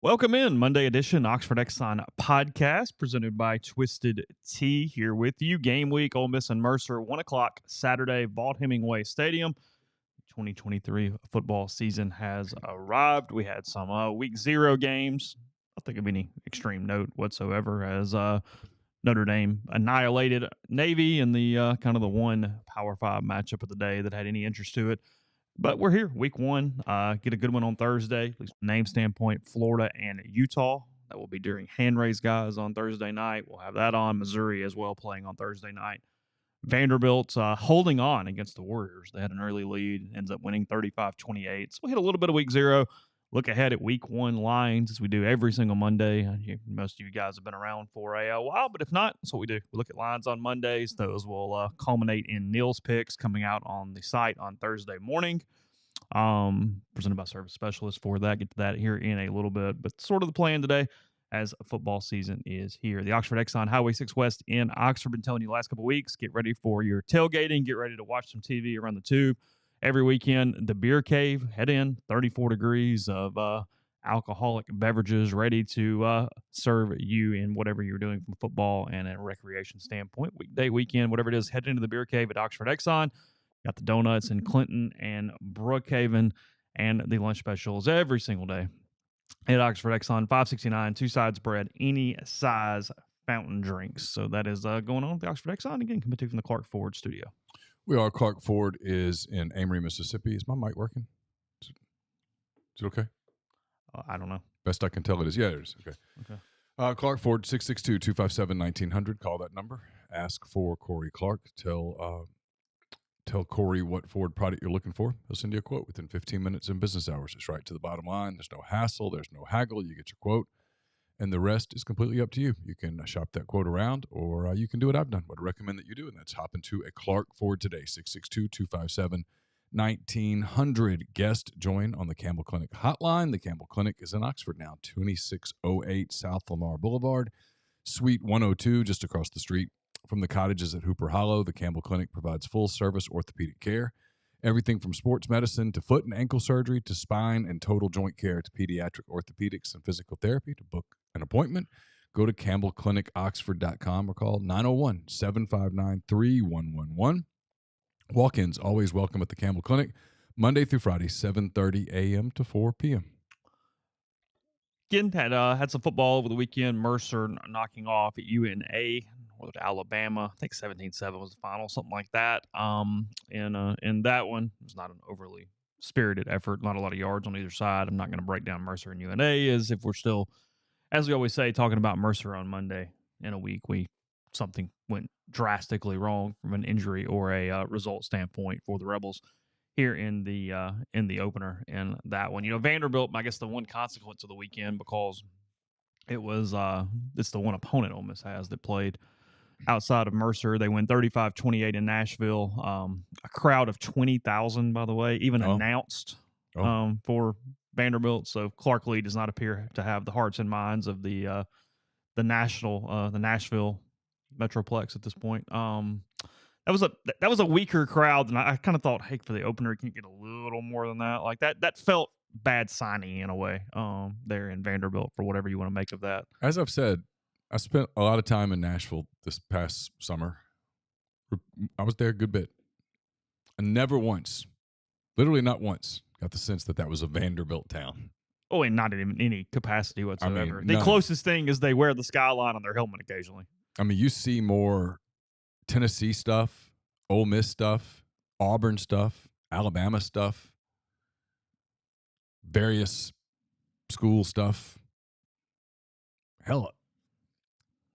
Welcome in Monday edition Oxford Exxon podcast presented by Twisted Tea here with you. Game week, Ole Miss and Mercer, 1 o'clock Saturday, Vaught Hemingway Stadium. 2023 football season has arrived. We had some week zero games. I don't think of any extreme note whatsoever as Notre Dame annihilated Navy in the kind of the one Power 5 matchup of the day that had any interest to it. But we're here, week one. Get a good one on Thursday, at least from a name standpoint. Florida and Utah. That will be during hand raise guys on Thursday night. We'll have that on. Missouri as well playing on Thursday night. Vanderbilt holding on against the Warriors. They had an early lead, ends up winning 35-28. So we hit a little bit of week zero. Look ahead at week one lines as we do every single Monday. Most of you guys have been around for a while, but if not, that's what we do. We look at lines on Mondays. Those will culminate in Neal's picks coming out on the site on Thursday morning. Presented by Service Specialist for that. Get to that here in a little bit, but sort of the plan today as football season is here. The Oxford Exxon Highway 6 West in Oxford. Been telling you the last couple of weeks, get ready for your tailgating. Get ready to watch some TV around the tube. Every weekend, the Beer Cave, head in, 34 degrees of alcoholic beverages ready to serve you in whatever you're doing from football and a recreation standpoint. Weekday, weekend, whatever it is, head into the Beer Cave at Oxford Exxon. Got the donuts in Clinton and Brookhaven and the lunch specials every single day at Oxford Exxon, $5.69, two sides bread, any size fountain drinks. So that is going on with the Oxford Exxon. Again, coming to you from the Clark Ford studio. We are. Clark Ford is in Amory, Mississippi. Is my mic working? Is it okay? I don't know. Best I can tell it is. Yeah, it is. Okay. Clark Ford, 662-257-1900. Call that number. Ask for Corey Clark. Tell Corey what Ford product you're looking for. He'll send you a quote within 15 minutes in business hours. It's right to the bottom line. There's no hassle. There's no haggle. You get your quote. And the rest is completely up to you. You can shop that quote around, or you can do what I've done. What I recommend that you do, and that's hop into a Clark Ford today, 662-257-1900. Guest join on the Campbell Clinic hotline. The Campbell Clinic is in Oxford now, 2608 South Lamar Boulevard, Suite 102, just across the street from the cottages at Hooper Hollow. The Campbell Clinic provides full-service orthopedic care. Everything from sports medicine to foot and ankle surgery to spine and total joint care to pediatric orthopedics and physical therapy. To book an appointment, go to campbellclinicoxford.com or call 901-759-3111. Walk-ins always welcome at the Campbell Clinic, Monday through Friday, 7:30 a.m. to 4 p.m. Again, had some football over the weekend. Mercer knocking off at UNA. With Alabama, I think 17-7 was the final, something like that. In that one, it was not an overly spirited effort, not a lot of yards on either side. I'm not going to break down Mercer and UNA as if we're still, as we always say, talking about Mercer on Monday in a week. Something went drastically wrong from an injury or a result standpoint for the Rebels here in the opener in that one. Vanderbilt, I guess the one consequence of the weekend, because it was it's the one opponent Ole Miss has that played outside of Mercer. They win 35-28 in Nashville. A crowd of 20,000, by the way, even announced for Vanderbilt. So Clark Lee does not appear to have the hearts and minds of the Nashville Metroplex at this point. That was a weaker crowd than I kind of thought. Hey, for the opener, you can get a little more than that. Like that felt bad signing in a way there in Vanderbilt, for whatever you want to make of that. As I've said, I spent a lot of time in Nashville this past summer. I was there a good bit. And never once, literally not once, got the sense that was a Vanderbilt town. Oh, and not in any capacity whatsoever. I mean, the closest thing is they wear the skyline on their helmet occasionally. I mean, you see more Tennessee stuff, Ole Miss stuff, Auburn stuff, Alabama stuff, various school stuff. Hell,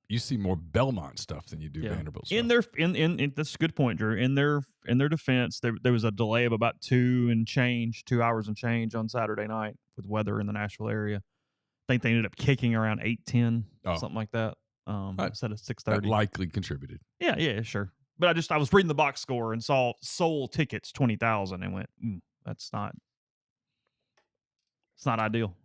you see more Belmont stuff than you do Vanderbilt stuff. That's a good point, Drew. In their defense, there was a delay of about 2 hours and change on Saturday night with weather in the Nashville area. I think they ended up kicking around 8:10, something like that. Instead of 6:30. That likely contributed. Yeah, sure. But I was reading the box score and saw sold tickets 20,000 and went, it's not ideal.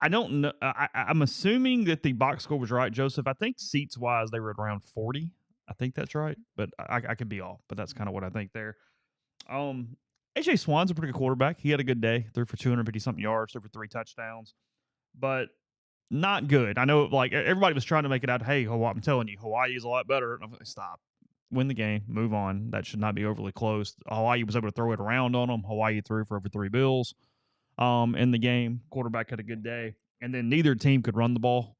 I don't know. I'm assuming that the box score was right, Joseph. I think seats wise they were at around 40. I think that's right, but I could be off. But that's kind of what I think there. AJ Swann's a pretty good quarterback. He had a good day. Threw for 250 something yards. Threw for 3 touchdowns. but not good. I know, like, everybody was trying to make it out, hey, I'm telling you, Hawaii is a lot better. And I'm like, stop. Win the game. Move on. That should not be overly close. Hawaii was able to throw it around on them. Hawaii threw for over 3 bills in the game. Quarterback had a good day. And then neither team could run the ball,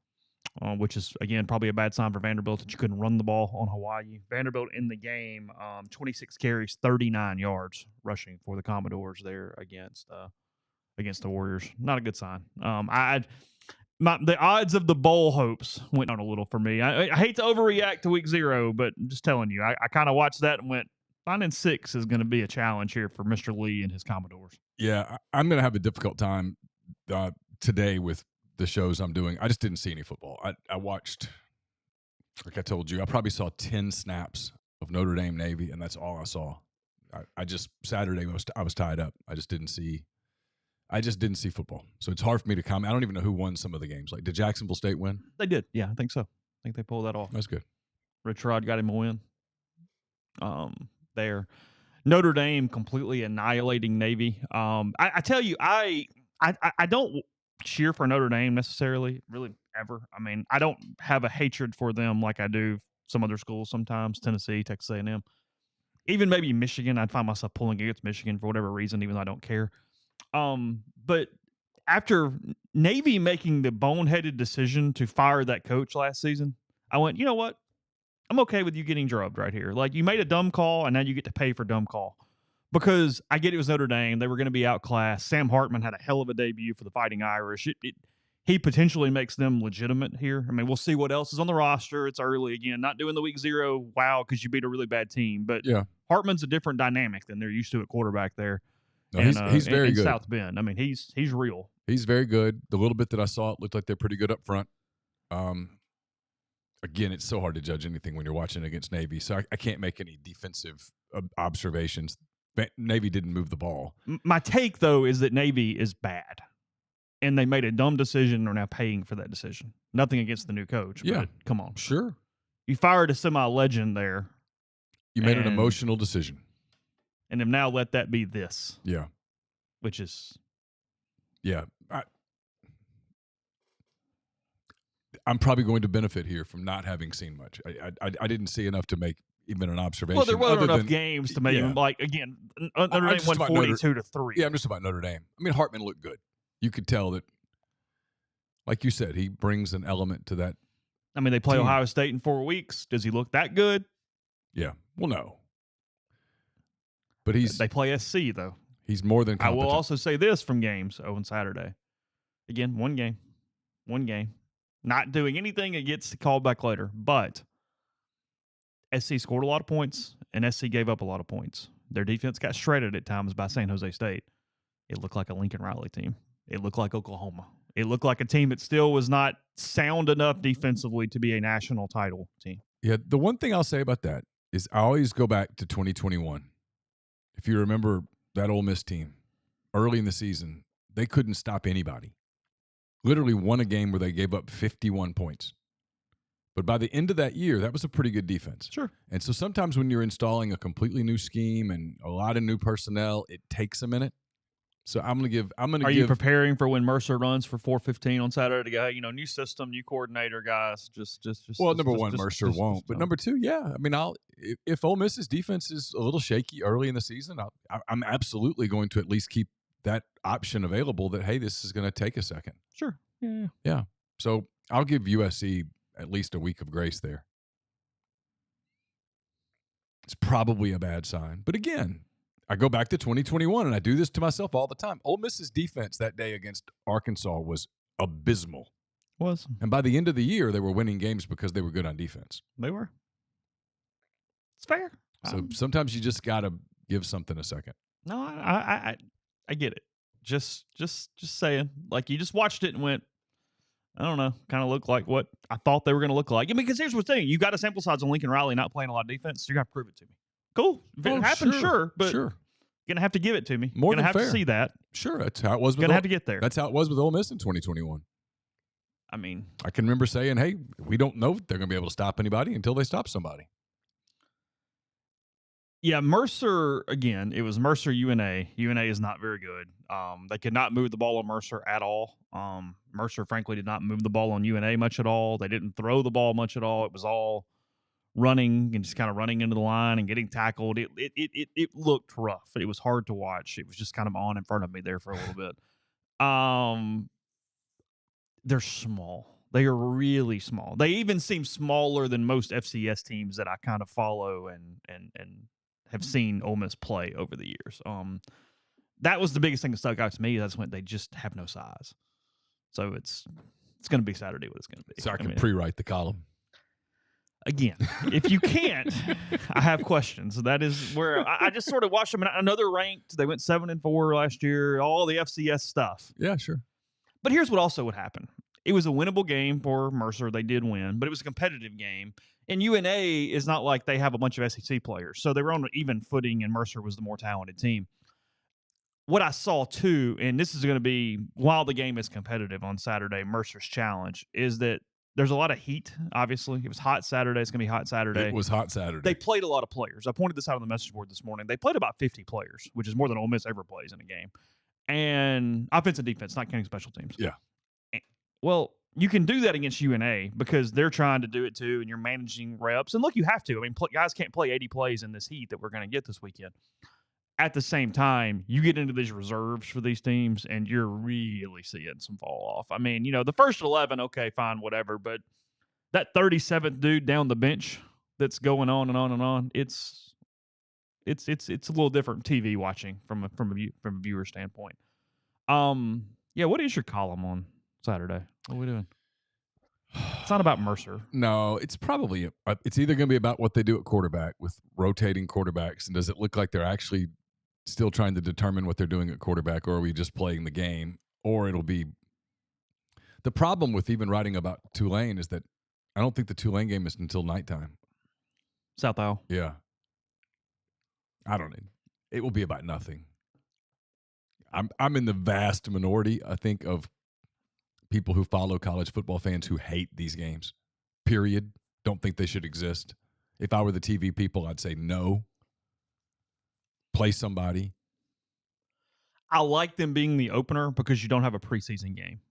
which is, again, probably a bad sign for Vanderbilt that you couldn't run the ball on Hawaii. Vanderbilt in the game, 26 carries, 39 yards rushing for the Commodores there against the Warriors. Not a good sign. The odds of the bowl hopes went on a little for me. I hate to overreact to week 0, but I'm just telling you, I kind of watched that and went, finding 6 is going to be a challenge here for Mr. Lee and his Commodores. Yeah, I'm going to have a difficult time today with the shows I'm doing. I just didn't see any football. I watched, like I told you, I probably saw 10 snaps of Notre Dame Navy, and that's all I saw. Saturday I was tied up. I just didn't see football. So it's hard for me to comment. I don't even know who won some of the games. Like, did Jacksonville State win? They did. Yeah, I think so. I think they pulled that off. That's good. Rich Rod got him a win. There. Notre Dame completely annihilating Navy. I tell you, I don't cheer for Notre Dame necessarily, really, ever. I mean, I don't have a hatred for them like I do some other schools sometimes, Tennessee, Texas A&M. Even maybe Michigan, I'd find myself pulling against Michigan for whatever reason, even though I don't care. But after Navy making the boneheaded decision to fire that coach last season, I went, you know what? I'm okay with you getting drubbed right here. Like, you made a dumb call, and now you get to pay for dumb call. Because I get it was Notre Dame. They were going to be outclassed. Sam Hartman had a hell of a debut for the Fighting Irish. He potentially makes them legitimate here. I mean, we'll see what else is on the roster. It's early again. Not doing the week 0, wow, because you beat a really bad team. But yeah, Hartman's a different dynamic than they're used to at quarterback there. No, he's very good. South Bend. I mean, he's real. He's very good. The little bit that I saw, it looked like they're pretty good up front. Again, it's so hard to judge anything when you're watching against Navy, so I can't make any defensive observations. Navy didn't move the ball. My take, though, is that Navy is bad, and they made a dumb decision and are now paying for that decision. Nothing against the new coach, but come on. Sure. You fired a semi-legend there. You made an emotional decision. And have now let that be this. Yeah. Which is... Yeah. I'm probably going to benefit here from not having seen much. I didn't see enough to make even an observation. Well, there wasn't enough games to make like, again, Notre Dame won 42-3. Yeah, I'm just about Notre Dame. I mean, Hartman looked good. You could tell that, like you said, he brings an element to that. I mean, they play team. Ohio State in 4 weeks. Does he look that good? Yeah. Well, no. But they play SC, though. He's more than competent. I will also say this from games on Saturday. Again, one game. Not doing anything that gets called back later. But SC scored a lot of points, and SC gave up a lot of points. Their defense got shredded at times by San Jose State. It looked like a Lincoln Riley team. It looked like Oklahoma. It looked like a team that still was not sound enough defensively to be a national title team. Yeah, the one thing I'll say about that is I always go back to 2021. If you remember that Ole Miss team, early in the season, they couldn't stop anybody. Literally won a game where they gave up 51 points. But by the end of that year, that was a pretty good defense. Sure. And so sometimes when you're installing a completely new scheme and a lot of new personnel, it takes a minute. So I'm going to give. Are you preparing for when Mercer runs for 4:15 on Saturday to go, hey, new system, new coordinator, guys? Number one, Mercer won't. But number two, yeah. I mean, if Ole Miss's defense is a little shaky early in the season, I'm absolutely going to at least keep that option available that, hey, this is going to take a second. Sure. Yeah. Yeah. So I'll give USC at least a week of grace there. It's probably a bad sign. But again, I go back to 2021, and I do this to myself all the time. Ole Miss's defense that day against Arkansas was abysmal. And by the end of the year, they were winning games because they were good on defense. They were. It's fair. So sometimes you just got to give something a second. No, I get it. Just saying. Like, you just watched it and went, I don't know, kind of looked like what I thought they were going to look like. I mean, because here's the thing. You got a sample size on Lincoln Riley not playing a lot of defense, so you got to prove it to me. Cool. If it happens, sure. But you're going to have to give it to me. More you're going to have fair. to see that. Sure. That's how it was. Going to have to get there. That's how it was with Ole Miss in 2021. I mean, I can remember saying, hey, we don't know if they're going to be able to stop anybody until they stop somebody. Yeah, Mercer, again, it was Mercer UNA. UNA is not very good. They could not move the ball on Mercer at all. Mercer, frankly, did not move the ball on UNA much at all. They didn't throw the ball much at all. It was all running and just kind of running into the line and getting tackled. It looked rough. It was hard to watch. It was just kind of on in front of me there for a little bit. They're small. They are really small. They even seem smaller than most FCS teams that I kind of follow and have seen Ole Miss play over the years. That was the biggest thing that stuck out to me. That's when they just have no size. So it's going to be Saturday what it's going to be. So I can pre-write the column. Again, if you can't, I have questions. That is where I just sort of watched them. Another ranked. They went 7-4 last year. All the FCS stuff. Yeah, sure. But here's what also would happen. It was a winnable game for Mercer. They did win, but it was a competitive game. And UNA is not like they have a bunch of SEC players. So they were on an even footing, and Mercer was the more talented team. What I saw, too, and this is going to be, while the game is competitive on Saturday, Mercer's challenge, is that there's a lot of heat, obviously. It was hot Saturday. It's going to be hot Saturday. It was hot Saturday. They played a lot of players. I pointed this out on the message board this morning. They played about 50 players, which is more than Ole Miss ever plays in a game. And offense and defense, not counting special teams. Yeah. Well, you can do that against UNA because they're trying to do it too, and you're managing reps. And look, you have to. I mean, guys can't play 80 plays in this heat that we're going to get this weekend. At the same time, you get into these reserves for these teams, and you're really seeing some fall off. I mean, the first 11, okay, fine, whatever. But that 37th dude down the bench that's going on and on and on, it's a little different TV watching from a viewer standpoint. Yeah, what is your column on Saturday? What are we doing? It's not about Mercer. No, it's probably it's either going to be about what they do at quarterback with rotating quarterbacks, and does it look like they're actually still trying to determine what they're doing at quarterback, or are we just playing the game? Or it'll be the problem with even writing about Tulane is that I don't think the Tulane game is until nighttime. South Isle. Yeah. I don't know. It will be about nothing. I'm in the vast minority, I think, of people who follow college football fans who hate these games. Period. Don't think they should exist. If I were the TV people, I'd say no. Play somebody. I like them being the opener because you don't have a preseason game.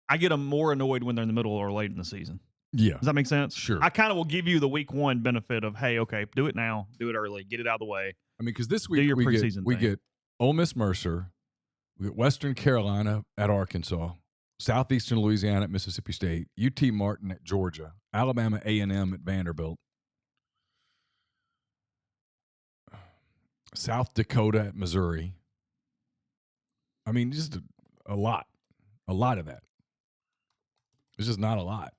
I get them more annoyed when they're in the middle or late in the season. Yeah. Does that make sense? Sure. I kind of will give you the week one benefit of, hey, okay, do it now, do it early, get it out of the way. I mean, because this week we get Ole Miss Mercer, we get Western Carolina at Arkansas, Southeastern Louisiana at Mississippi State, UT Martin at Georgia, Alabama A&M at Vanderbilt, South Dakota at Missouri. I mean, just a lot of that. It's just not a lot.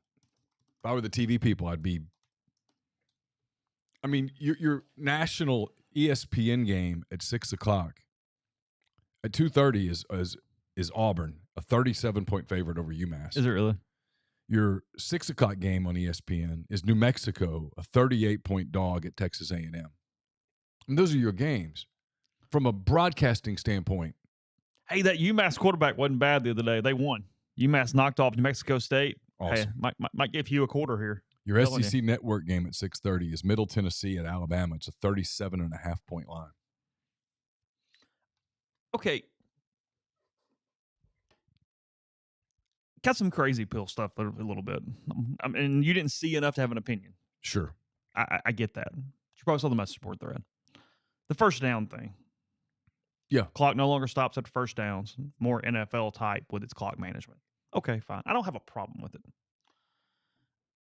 If I were the TV people, I'd be. I mean, your national ESPN game at 6:00 at 2:30 is Auburn, a 37-point favorite over UMass. Is it really? Your 6:00 game on ESPN is New Mexico, a 38-point dog at Texas A&M. And those are your games. From a broadcasting standpoint. Hey, that UMass quarterback wasn't bad the other day. They won. UMass knocked off New Mexico State. Awesome. Hey, might give you a quarter here. Your SEC Network game at 6:30 is Middle Tennessee at Alabama. It's a 37.5-point line. Okay. Got some crazy pill stuff a little bit. I mean, you didn't see enough to have an opinion. Sure. I get that. You probably saw the message board thread. The first down thing. Yeah. Clock no longer stops after first downs. More NFL type with its clock management. Okay, fine. I don't have a problem with it.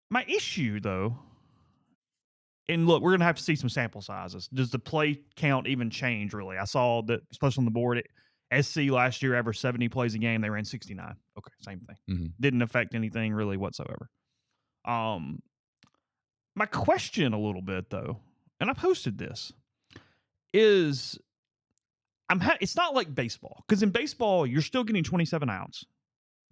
My issue, though, and look, we're going to have to see some sample sizes. Does the play count even change, really? I saw that, especially on the board, SC last year averaged 70 plays a game. They ran 69. Okay, same thing. Mm-hmm. Didn't affect anything really whatsoever. My question a little bit, though, and I posted this, is it's not like baseball. Because in baseball, you're still getting 27 outs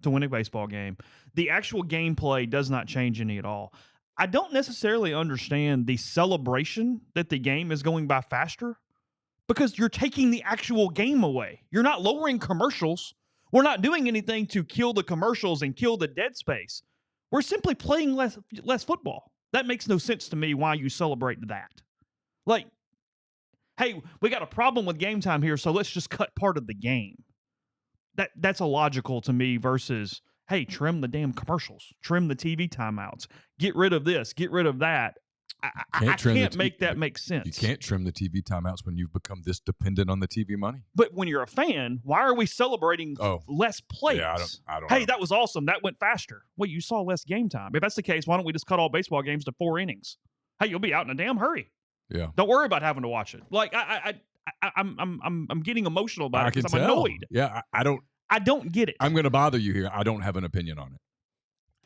to win a baseball game. The actual gameplay does not change any at all. I don't necessarily understand the celebration that the game is going by faster because you're taking the actual game away. You're not lowering commercials. We're not doing anything to kill the commercials and kill the dead space. We're simply playing less football. That makes no sense to me why you celebrate that. Like, hey, we got a problem with game time here, so let's just cut part of the game. That's illogical to me versus, hey, trim the damn commercials, trim the TV timeouts, get rid of this, get rid of that. I can't make that make sense. You can't trim the TV timeouts when you've become this dependent on the TV money. But when you're a fan, why are we celebrating less plays? Yeah, I don't hey, know. That was awesome. That went faster. Wait, you saw less game time. If that's the case, why don't we just cut all baseball games to 4 innings? Hey, you'll be out in a damn hurry. Yeah. Don't worry about having to watch it. Like I'm getting emotional about it because I'm annoyed. Yeah, I don't get it. I'm going to bother you here. I don't have an opinion on it.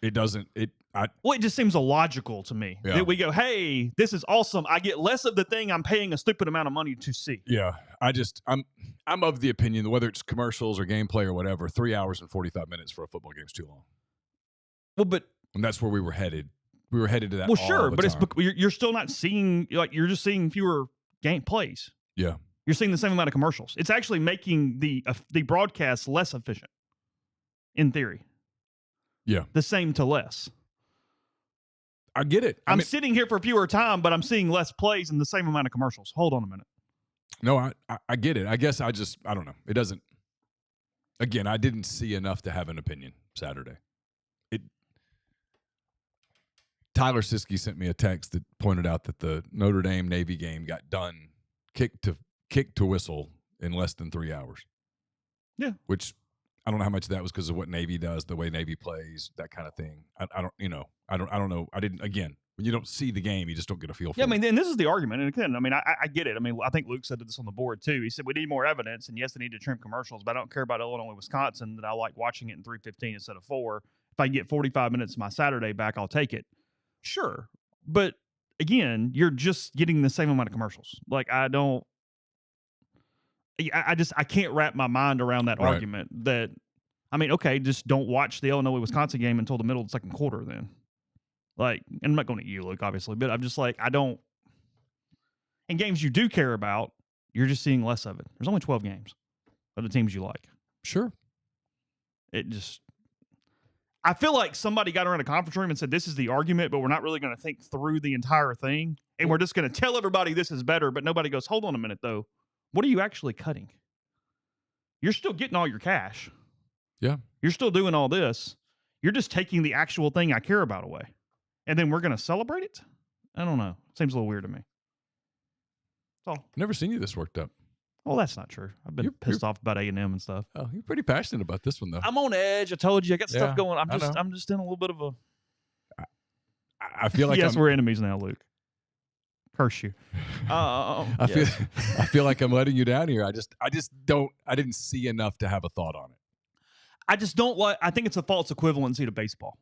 It just seems illogical to me that we go, hey, this is awesome. I get less of the thing I'm paying a stupid amount of money to see. Yeah, I'm of the opinion that whether it's commercials or gameplay or whatever, 3 hours and 45 minutes for a football game is too long. Well, and that's where we were headed. We were headed to that. Well, sure, but time. You're still not seeing, like, you're just seeing fewer game plays. Yeah, you're seeing the same amount of commercials. It's actually making the broadcast less efficient, in theory. Yeah, the same to less. I get it. I'm sitting here for fewer time, but I'm seeing less plays and the same amount of commercials. Hold on a minute. No, I get it. I guess I don't know. It doesn't. Again, I didn't see enough to have an opinion Saturday. Tyler Siskey sent me a text that pointed out that the Notre Dame Navy game got done, kick to whistle in less than 3 hours. Yeah, which I don't know how much of that was because of what Navy does, the way Navy plays, that kind of thing. I don't know. I didn't. Again, when you don't see the game, you just don't get a feel for it. Yeah, I mean, and this is the argument. And again, I mean, I get it. I mean, I think Luke said this on the board too. He said we need more evidence, and yes, they need to trim commercials, but I don't care about Illinois, Wisconsin. That I like watching it in 3:15 instead of 4. If I get 45 minutes of my Saturday back, I'll take it. Sure, but again, you're just getting the same amount of commercials. Like I can't wrap my mind around that argument. That I mean, okay, just don't watch the Illinois Wisconsin game until the middle of the second quarter. Then, like, and I'm not going to you, Luke, obviously, but I'm just like I don't. In games you do care about, you're just seeing less of it. There's only 12 games of the teams you like. Sure, I feel like somebody got around a conference room and said, this is the argument, but we're not really going to think through the entire thing. And we're just going to tell everybody this is better. But nobody goes, hold on a minute, though. What are you actually cutting? You're still getting all your cash. Yeah. You're still doing all this. You're just taking the actual thing I care about away. And then we're going to celebrate it? I don't know. Seems a little weird to me. That's all. Never seen you this worked up. Well, that's not true. I've been pissed off about A&M and stuff. Oh, you're pretty passionate about this one, though. I'm on edge. I told you. I got stuff going. I'm just in a little bit of a... I feel like we're enemies now, Luke. Curse you. I feel like I'm letting you down here. I didn't see enough to have a thought on it. I just don't like... I think it's a false equivalency to baseball.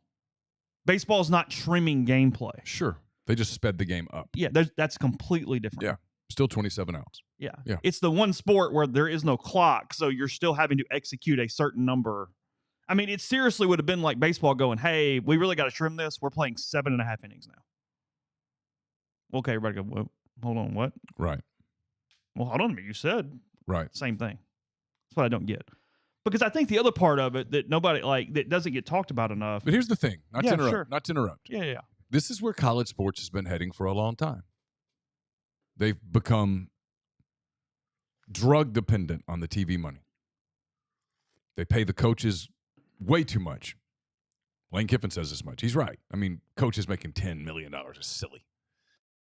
Baseball's not trimming gameplay. Sure. They just sped the game up. Yeah, that's completely different. Yeah. Still 27 outs. Yeah. It's the one sport where there is no clock, so you're still having to execute a certain number. I mean, it seriously would have been like baseball going, hey, we really got to trim this. We're playing 7.5 innings now. Okay, everybody go, well, hold on, what? Right. Well, hold on a minute. You said right. Same thing. That's what I don't get. Because I think the other part of it that nobody, that doesn't get talked about enough. But here's the thing. Not to interrupt. Yeah. This is where college sports has been heading for a long time. They've become drug dependent on the TV money. They pay the coaches way too much. Lane Kiffin says this much. He's right. I mean, coaches making $10 million is silly.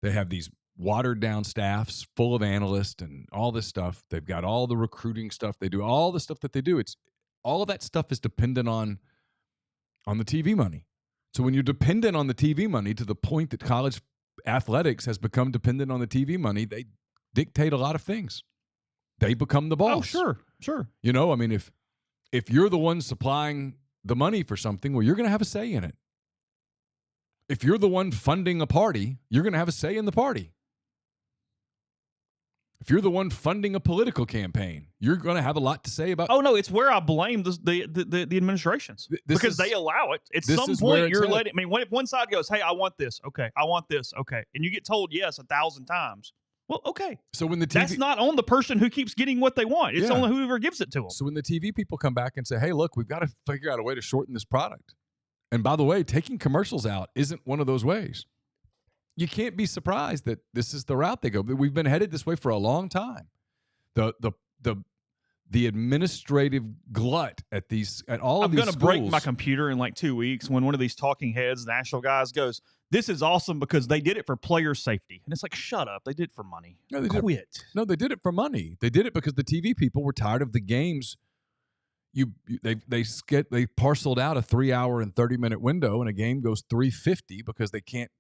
They have these watered down staffs full of analysts and all this stuff. They've got all the recruiting stuff. They do all the stuff that they do. It's all of that stuff is dependent on the TV money. So when you're dependent on the TV money to the point that college athletics has become dependent on the TV money, they dictate a lot of things. They become the boss. Oh, sure. You know, I mean, if you're the one supplying the money for something, well, you're going to have a say in it. If you're the one funding a party, you're going to have a say in the party. If you're the one funding a political campaign, you're going to have a lot to say about. Oh no, it's where I blame the administrations because they allow it. At some point, you're letting. I mean, if one side goes, "Hey, I want this," okay, I want this, okay, and you get told yes 1,000 times. Well, okay. So when that's not on the person who keeps getting what they want. It's on whoever gives it to them. So when the TV people come back and say, "Hey, look, we've got to figure out a way to shorten this product," and by the way, taking commercials out isn't one of those ways. you can't be surprised that this is the route they go. We've been headed this way for a long time. The administrative glut at all of these schools. I'm going to break my computer in like 2 weeks when one of these talking heads, national guys, goes, "This is awesome because they did it for player safety." And it's like, shut up. They did it for money. No, they Quit. No, they did it for money. They did it because the TV people were tired of the games. They parceled out a 3-hour and 30-minute window, and a game goes 350 because they can't.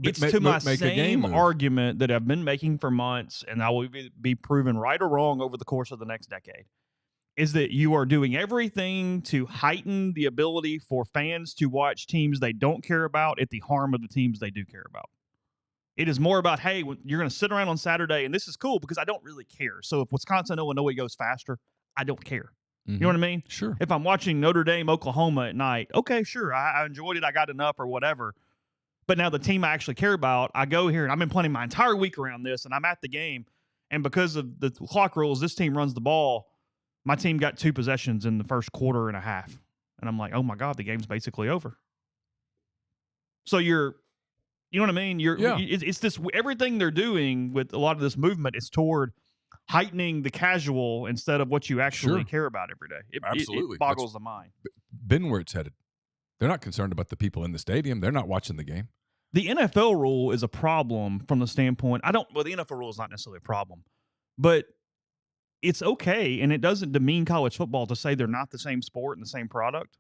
It's to my same argument that I've been making for months, and I will be proven right or wrong over the course of the next decade, is that you are doing everything to heighten the ability for fans to watch teams they don't care about at the harm of the teams they do care about. It is more about, hey, you're going to sit around on Saturday, and this is cool because I don't really care. So if Wisconsin, Illinois goes faster, I don't care. Mm-hmm. You know what I mean? Sure. If I'm watching Notre Dame, Oklahoma at night, okay, sure, I enjoyed it. I got enough or whatever. But now the team I actually care about, I go here and I've been planning my entire week around this, and I'm at the game. And because of the clock rules, this team runs the ball. My team got 2 possessions in the first quarter and a half. And I'm like, oh my God, the game's basically over. So you know what I mean? It's this, everything they're doing with a lot of this movement is toward heightening the casual instead of what you actually care about every day. Absolutely. It boggles the mind. Been where it's headed. They're not concerned about the people in the stadium. They're not watching the game. The NFL rule is a problem from the standpoint, the NFL rule is not necessarily a problem, but it's okay, and it doesn't demean college football to say they're not the same sport and the same product.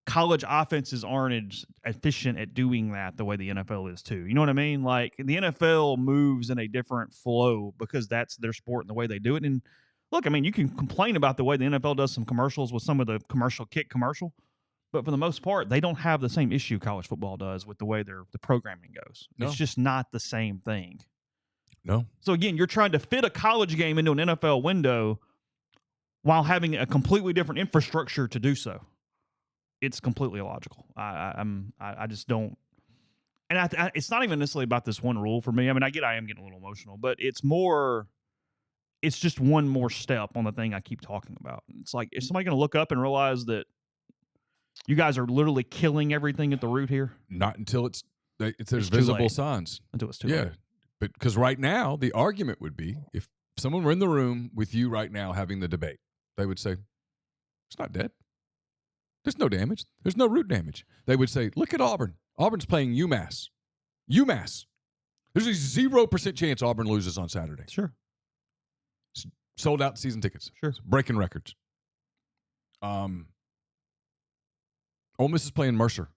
College offenses aren't as efficient at doing that the way the NFL is too. You know what I mean? Like, the NFL moves in a different flow because that's their sport and the way they do it. And look, I mean, you can complain about the way the NFL does some commercials with some of the commercial, but for the most part, they don't have the same issue college football does with the way the programming goes. No. It's just not the same thing. No. So again, you're trying to fit a college game into an NFL window while having a completely different infrastructure to do so. It's completely illogical. I just don't. And it's not even necessarily about this one rule for me. I mean, I am getting a little emotional, but it's just one more step on the thing I keep talking about. It's like, is somebody going to look up and realize that you guys are literally killing everything at the root here? Not until there's visible signs. Until it's too late. But because right now, the argument would be, if someone were in the room with you right now having the debate, they would say, it's not dead. There's no damage. There's no root damage. They would say, look at Auburn. Auburn's playing UMass. There's a 0% chance Auburn loses on Saturday. Sure. Sold out season tickets. Sure. Breaking records. Ole Miss is playing Mercer.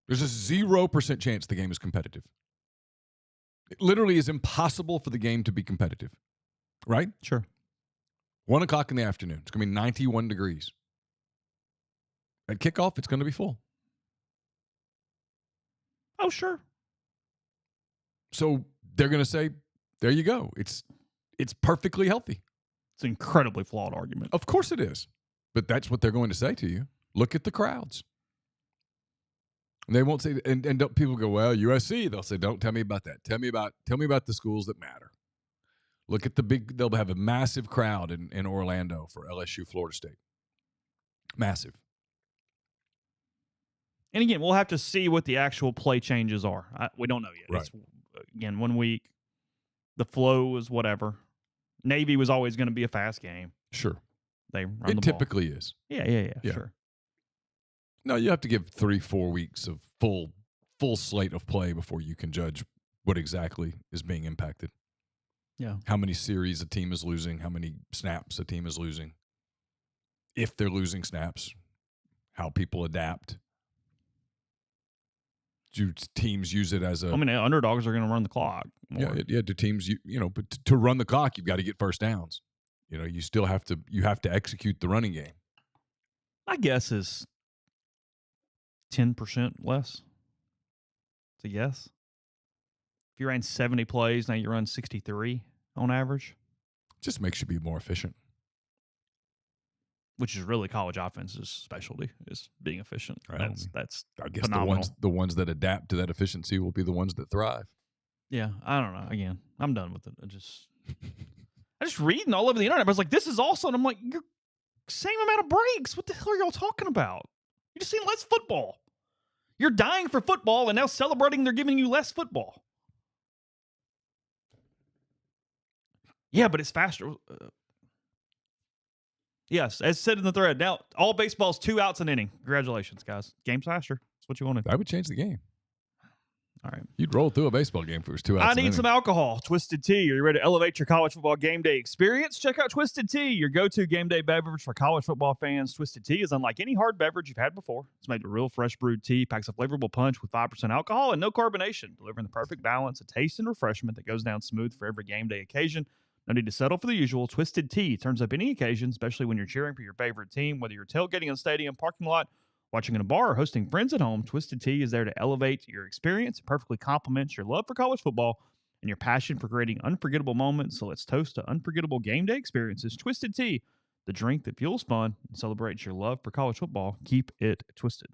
There's a 0% chance the game is competitive. It literally is impossible for the game to be competitive. Right? Sure. 1 o'clock in the afternoon. It's going to be 91 degrees. At kickoff, it's going to be full. Oh, sure. So they're going to say, there you go. It's perfectly healthy. It's an incredibly flawed argument. Of course it is. But that's what they're going to say to you. Look at the crowds. And they won't say, and don't, people go, well, USC. They'll say, don't tell me about that. Tell me about the schools that matter. Look at they'll have a massive crowd in Orlando for LSU, Florida State. Massive. And again, we'll have to see what the actual play changes are. We don't know yet. Right. It's, again, 1 week. The flow is whatever. Navy was always going to be a fast game. Sure. They run the ball. It typically is. Yeah, sure. No, you have to give 3-4 weeks of full slate of play before you can judge what exactly is being impacted. Yeah. How many series a team is losing, how many snaps a team is losing. If they're losing snaps, how people adapt. Do teams use it as a... I mean, underdogs are going to run the clock more. Yeah, do teams, but to run the clock, you've got to get first downs. You still have to execute the running game. My guess is 10% less. It's a guess. If you ran 70 plays, now you run 63 on average. Just makes you be more efficient. Which is really college offense's specialty, is being efficient. That's I guess phenomenal. the ones that adapt to that efficiency will be the ones that thrive. Yeah, I don't know. Again, I'm done with it. I just reading all over the internet. I was like, this is awesome. And I'm like, you're same amount of breaks. What the hell are y'all talking about? You just seen less football. You're dying for football, and now celebrating they're giving you less football. Yeah, but it's faster. Yes, as said in the thread, now all baseball's 2 outs an inning. Congratulations, guys. Game's faster. That's what you wanted. That would change the game. All right. You'd roll through a baseball game if it was 2 outs. I need some alcohol. Twisted Tea. Are you ready to elevate your college football game day experience? Check out Twisted Tea, your go-to game day beverage for college football fans. Twisted Tea is unlike any hard beverage you've had before. It's made with real fresh brewed tea, packs a flavorful punch with 5% alcohol and no carbonation, delivering the perfect balance of taste and refreshment that goes down smooth for every game day occasion. No need to settle for the usual. Twisted Tea turns up any occasion, especially when you're cheering for your favorite team, whether you're tailgating in a stadium, parking lot, watching in a bar, or hosting friends at home. Twisted Tea is there to elevate your experience. It perfectly complements your love for college football and your passion for creating unforgettable moments. So let's toast to unforgettable game day experiences. Twisted Tea, the drink that fuels fun and celebrates your love for college football. Keep it twisted.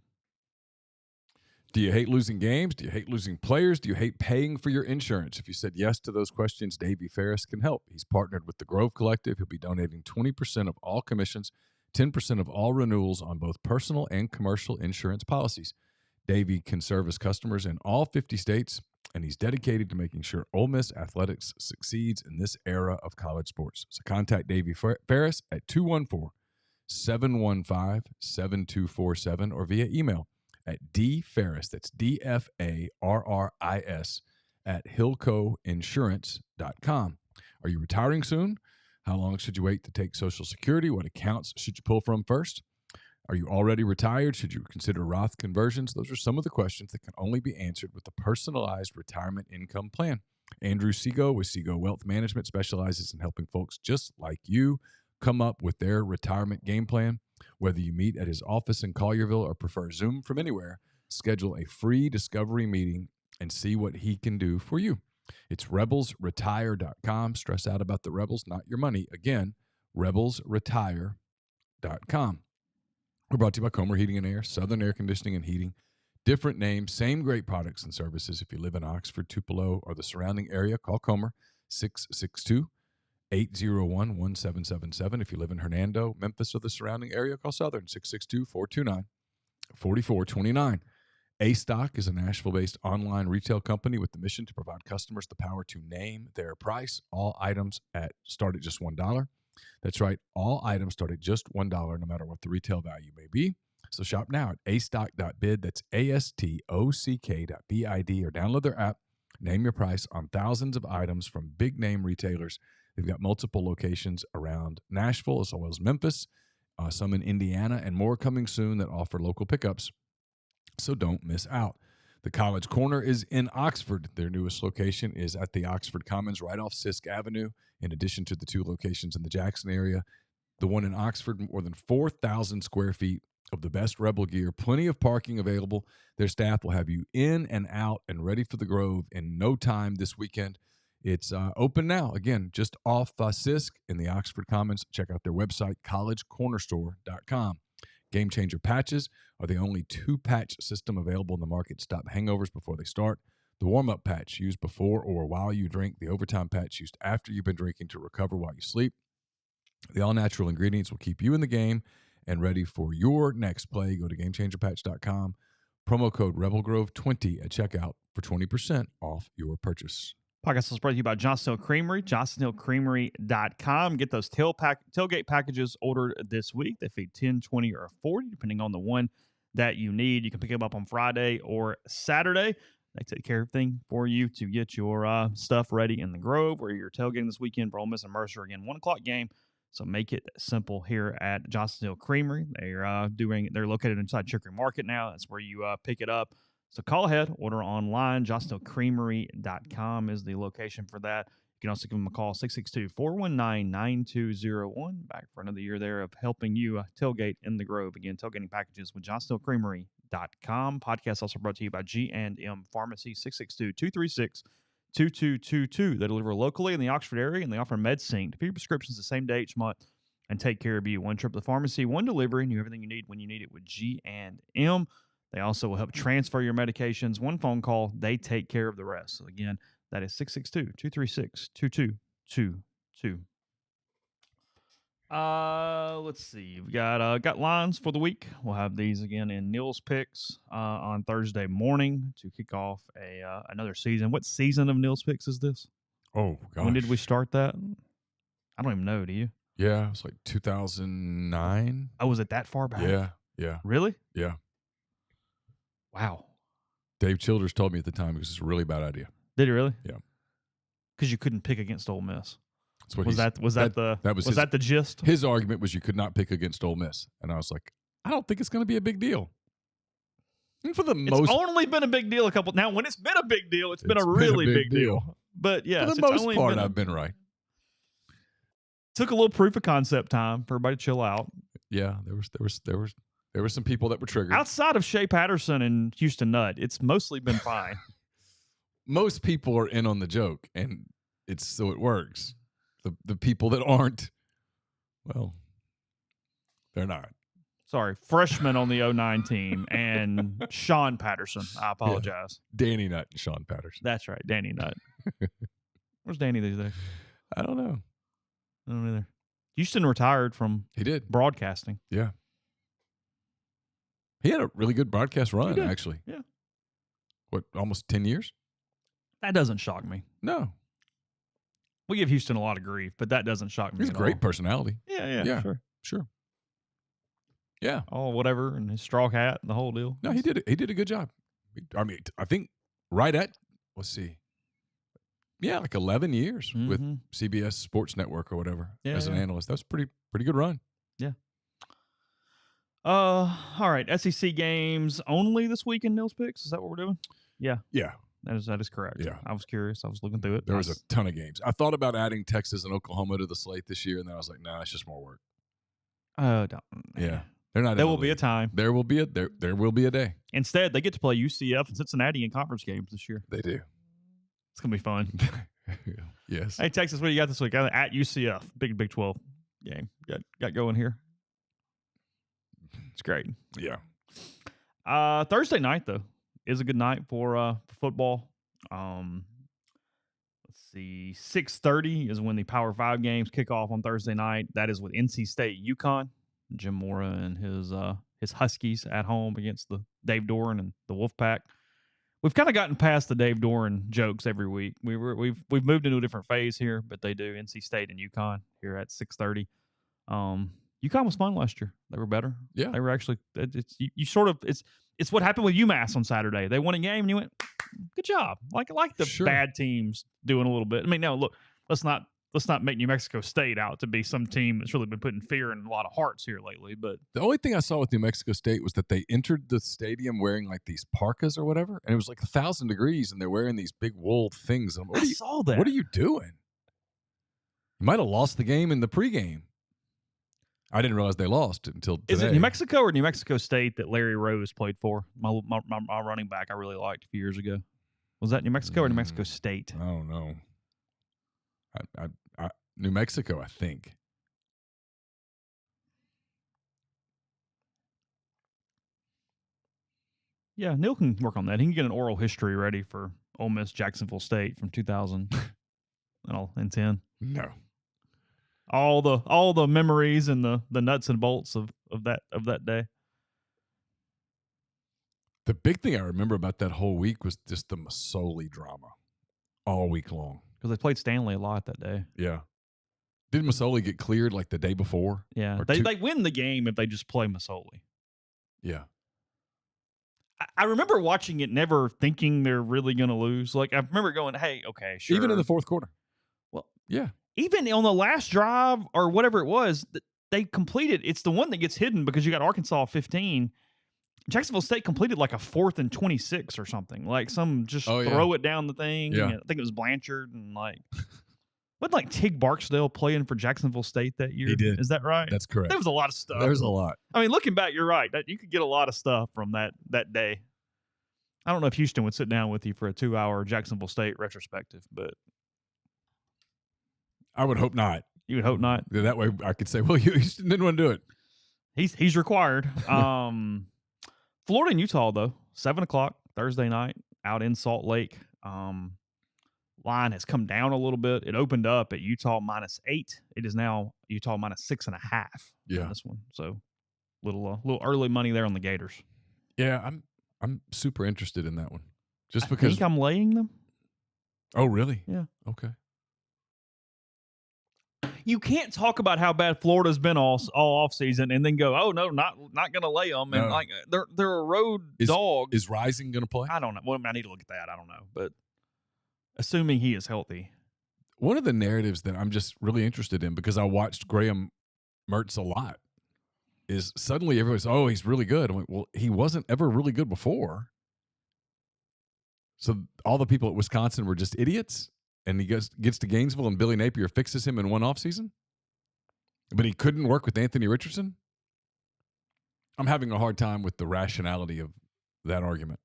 Do you hate losing games? Do you hate losing players? Do you hate paying for your insurance? If you said yes to those questions, Davey Ferris can help. He's partnered with the Grove Collective. He'll be donating 20% of all commissions, 10% of all renewals on both personal and commercial insurance policies. Davey can service customers in all 50 states, and he's dedicated to making sure Ole Miss athletics succeeds in this era of college sports. So contact Davey Ferris at 214-715-7247 or via email at dferris, that's DFARRIS, at hillcoinsurance.com. Are you retiring soon? How long should you wait to take Social Security? What accounts should you pull from first? Are you already retired? Should you consider Roth conversions? Those are some of the questions that can only be answered with a personalized retirement income plan. Andrew Seago with Seago Wealth Management specializes in helping folks just like you come up with their retirement game plan. Whether you meet at his office in Collierville or prefer Zoom from anywhere, schedule a free discovery meeting and see what he can do for you. It's rebelsretire.com. Stress out about the Rebels, not your money. Again, rebelsretire.com. We're brought to you by Comer Heating and Air, Southern Air Conditioning and Heating. Different names, same great products and services. If you live in Oxford, Tupelo, or the surrounding area, call Comer, 662-801-1777. If you live in Hernando, Memphis, or the surrounding area, call Southern, 662-429-4429. A-Stock is a Nashville-based online retail company with the mission to provide customers the power to name their price. All items start at just $1. That's right. All items start at just $1, no matter what the retail value may be. So shop now at astock.bid. That's ASTOCK.BID, or download their app. Name your price on thousands of items from big-name retailers. They've got multiple locations around Nashville as well as Memphis, some in Indiana, and more coming soon that offer local pickups. So don't miss out. The College Corner is in Oxford. Their newest location is at the Oxford Commons right off Sisk Avenue, in addition to the 2 locations in the Jackson area. The one in Oxford, more than 4,000 square feet of the best Rebel gear, plenty of parking available. Their staff will have you in and out and ready for the Grove in no time this weekend. It's open now, again, just off Sisk in the Oxford Commons. Check out their website, collegecornerstore.com. Game Changer patches are the only 2-patch system available in the market to stop hangovers before they start. The warm-up patch used before or while you drink. The overtime patch used after you've been drinking to recover while you sleep. The all-natural ingredients will keep you in the game and ready for your next play. Go to GameChangerPatch.com. Promo code RebelGrove20 at checkout for 20% off your purchase. Podcast is brought to you by Johnston Hill Creamery, johnstonhillcreamery.com. Get those tailgate packages ordered this week. They feed 10, 20, or 40, depending on the one that you need. You can pick them up on Friday or Saturday. They take care of everything for you to get your stuff ready in the Grove, where you're tailgating this weekend for Ole Miss and Mercer. Again, 1 o'clock game. So make it simple here at Johnston Hill Creamery. They're located inside Chicory Market now. That's where you pick it up. So call ahead, order online. johnstonhillcreamery.com is the location for that. You can also give them a call, 662-419-9201. Back for another year there of helping you tailgate in the Grove. Again, tailgating packages with johnstonhillcreamery.com. Podcast also brought to you by G&M Pharmacy, 662-236-2222. They deliver locally in the Oxford area, and they offer MedSync to fill your prescriptions the same day each month and take care of you. 1 trip to the pharmacy, 1 delivery, and you have everything you need when you need it with G&M. They also will help transfer your medications. 1 phone call, they take care of the rest. So again, that is 662-236-2222. Let's see. We got lines for the week. We'll have these again in Neal's picks on Thursday morning to kick off another season. What season of Neal's picks is this? Oh gosh. When did we start that? I don't even know. Do you? Yeah, it was like 2009. Oh, was it that far back? Yeah. Really? Yeah. Wow. Dave Childers told me at the time it was just a really bad idea. Did he really? Yeah. Because you couldn't pick against Ole Miss. That's what Was that the gist? His argument was you could not pick against Ole Miss, and I was like, I don't think it's going to be a big deal. And for the It's only been a big deal a couple. Now, when it's been a big deal, it's been a really big deal. But yeah, for the most part, I've been right. Took a little proof of concept time for everybody to chill out. Yeah, there were some people that were triggered. Outside of Shea Patterson and Houston Nutt, it's mostly been fine. Most people are in on the joke, and so it works. The people that aren't, well, they're not. Sorry, freshman on the 09 team and Sean Patterson. I apologize. Yeah. Danny Nutt and Sean Patterson. That's right, Danny Nutt. Where's Danny these days? I don't know. I don't either. Houston retired from broadcasting. Yeah. He had a really good broadcast run, actually. Yeah. What, almost 10 years? That doesn't shock me. No. We give Houston a lot of grief, but that doesn't shock me. He's a great personality. Yeah, sure. Yeah. Oh, whatever, and his straw hat and the whole deal. No, he did a good job. I mean, I think right at, let's see. Yeah, like 11 years with CBS Sports Network or whatever as an analyst. That was pretty good run. Yeah. All right. SEC games only this week in Neal's picks. Is that what we're doing? Yeah. Yeah. That is correct. Yeah. I was curious. I was looking through it. There was a ton of games. I thought about adding Texas and Oklahoma to the slate this year, and then I was like, nah, it's just more work. Yeah. They're not. There will be a time. There will be a day. Instead, they get to play UCF and Cincinnati in conference games this year. They do. It's gonna be fun. Yes. Hey, Texas, what do you got this week? At UCF, Big 12 game. Got going here. It's great. Yeah. Thursday night though is a good night for football. Let's see, 6:30 is when the Power 5 games kick off on Thursday night. That is with NC State, UConn. Jim Mora and his Huskies at home against the Dave Doran and the Wolfpack. We've kind of gotten past the Dave Doran jokes every week. We've moved into a different phase here, but they do NC State and UConn here at 6:30. UConn was fun last year. They were better. Yeah, they were actually. It's what happened with UMass on Saturday. They won a game and you went, good job. Like the bad teams doing a little bit. I mean, no, look, let's not make New Mexico State out to be some team that's really been putting fear in a lot of hearts here lately. But the only thing I saw with New Mexico State was that they entered the stadium wearing like these parkas or whatever, and it was like 1,000 degrees, and they're wearing these big wool things. And I saw that. What are you doing? You might have lost the game in the pregame. I didn't realize they lost until today. Is it New Mexico or New Mexico State that Larry Rose played for? My running back I really liked a few years ago. Was that New Mexico or New Mexico State? I don't know. I New Mexico, I think. Yeah, Neal can work on that. He can get an oral history ready for Ole Miss Jacksonville State from 2010. No. All the memories and the nuts and bolts of that day. The big thing I remember about that whole week was just the Masoli drama all week long. Because they played Stanley a lot that day. Yeah. Did Masoli get cleared like the day before? Yeah. They win the game if they just play Masoli. Yeah. I remember watching it, never thinking they're really going to lose. Like, I remember going, hey, okay, sure. Even in the fourth quarter. Well, yeah. Even on the last drive or whatever it was, they completed. It's the one that gets hidden because you got Arkansas 15. Jacksonville State completed like a 4th and 26 or something. Like throw it down the thing. Yeah. I think it was Blanchard and wasn't like Tig Barksdale playing for Jacksonville State that year? He did. Is that right? That's correct. There was a lot of stuff. There's a lot. I mean, looking back, you're right. You could get a lot of stuff from that day. I don't know if Houston would sit down with you for a 2-hour Jacksonville State retrospective, but I would hope not. You would hope not. That way I could say, well, Houston didn't want to do it. He's required. Florida and Utah, though, 7 o'clock Thursday night out in Salt Lake. A line has come down a little bit. It opened up at Utah -8. It is now Utah -6.5. Yeah. On this one. So little early money there on the Gators. Yeah, I'm super interested in that one. Just I because think I'm laying them. Oh, really? Yeah. Okay. You can't talk about how bad Florida's been all off season and then go, oh no, not going to lay them. And No. like they're a road dog. Is Rising going to play? I don't know. Well, I need to look at that. I don't know, but assuming he is healthy. One of the narratives that I'm just really interested in, because I watched Graham Mertz a lot, is suddenly everybody's, oh, he's really good. I'm like, well, he wasn't ever really good before. So all the people at Wisconsin were just idiots, and he gets to Gainesville and Billy Napier fixes him in one offseason? But he couldn't work with Anthony Richardson? I'm having a hard time with the rationality of that argument.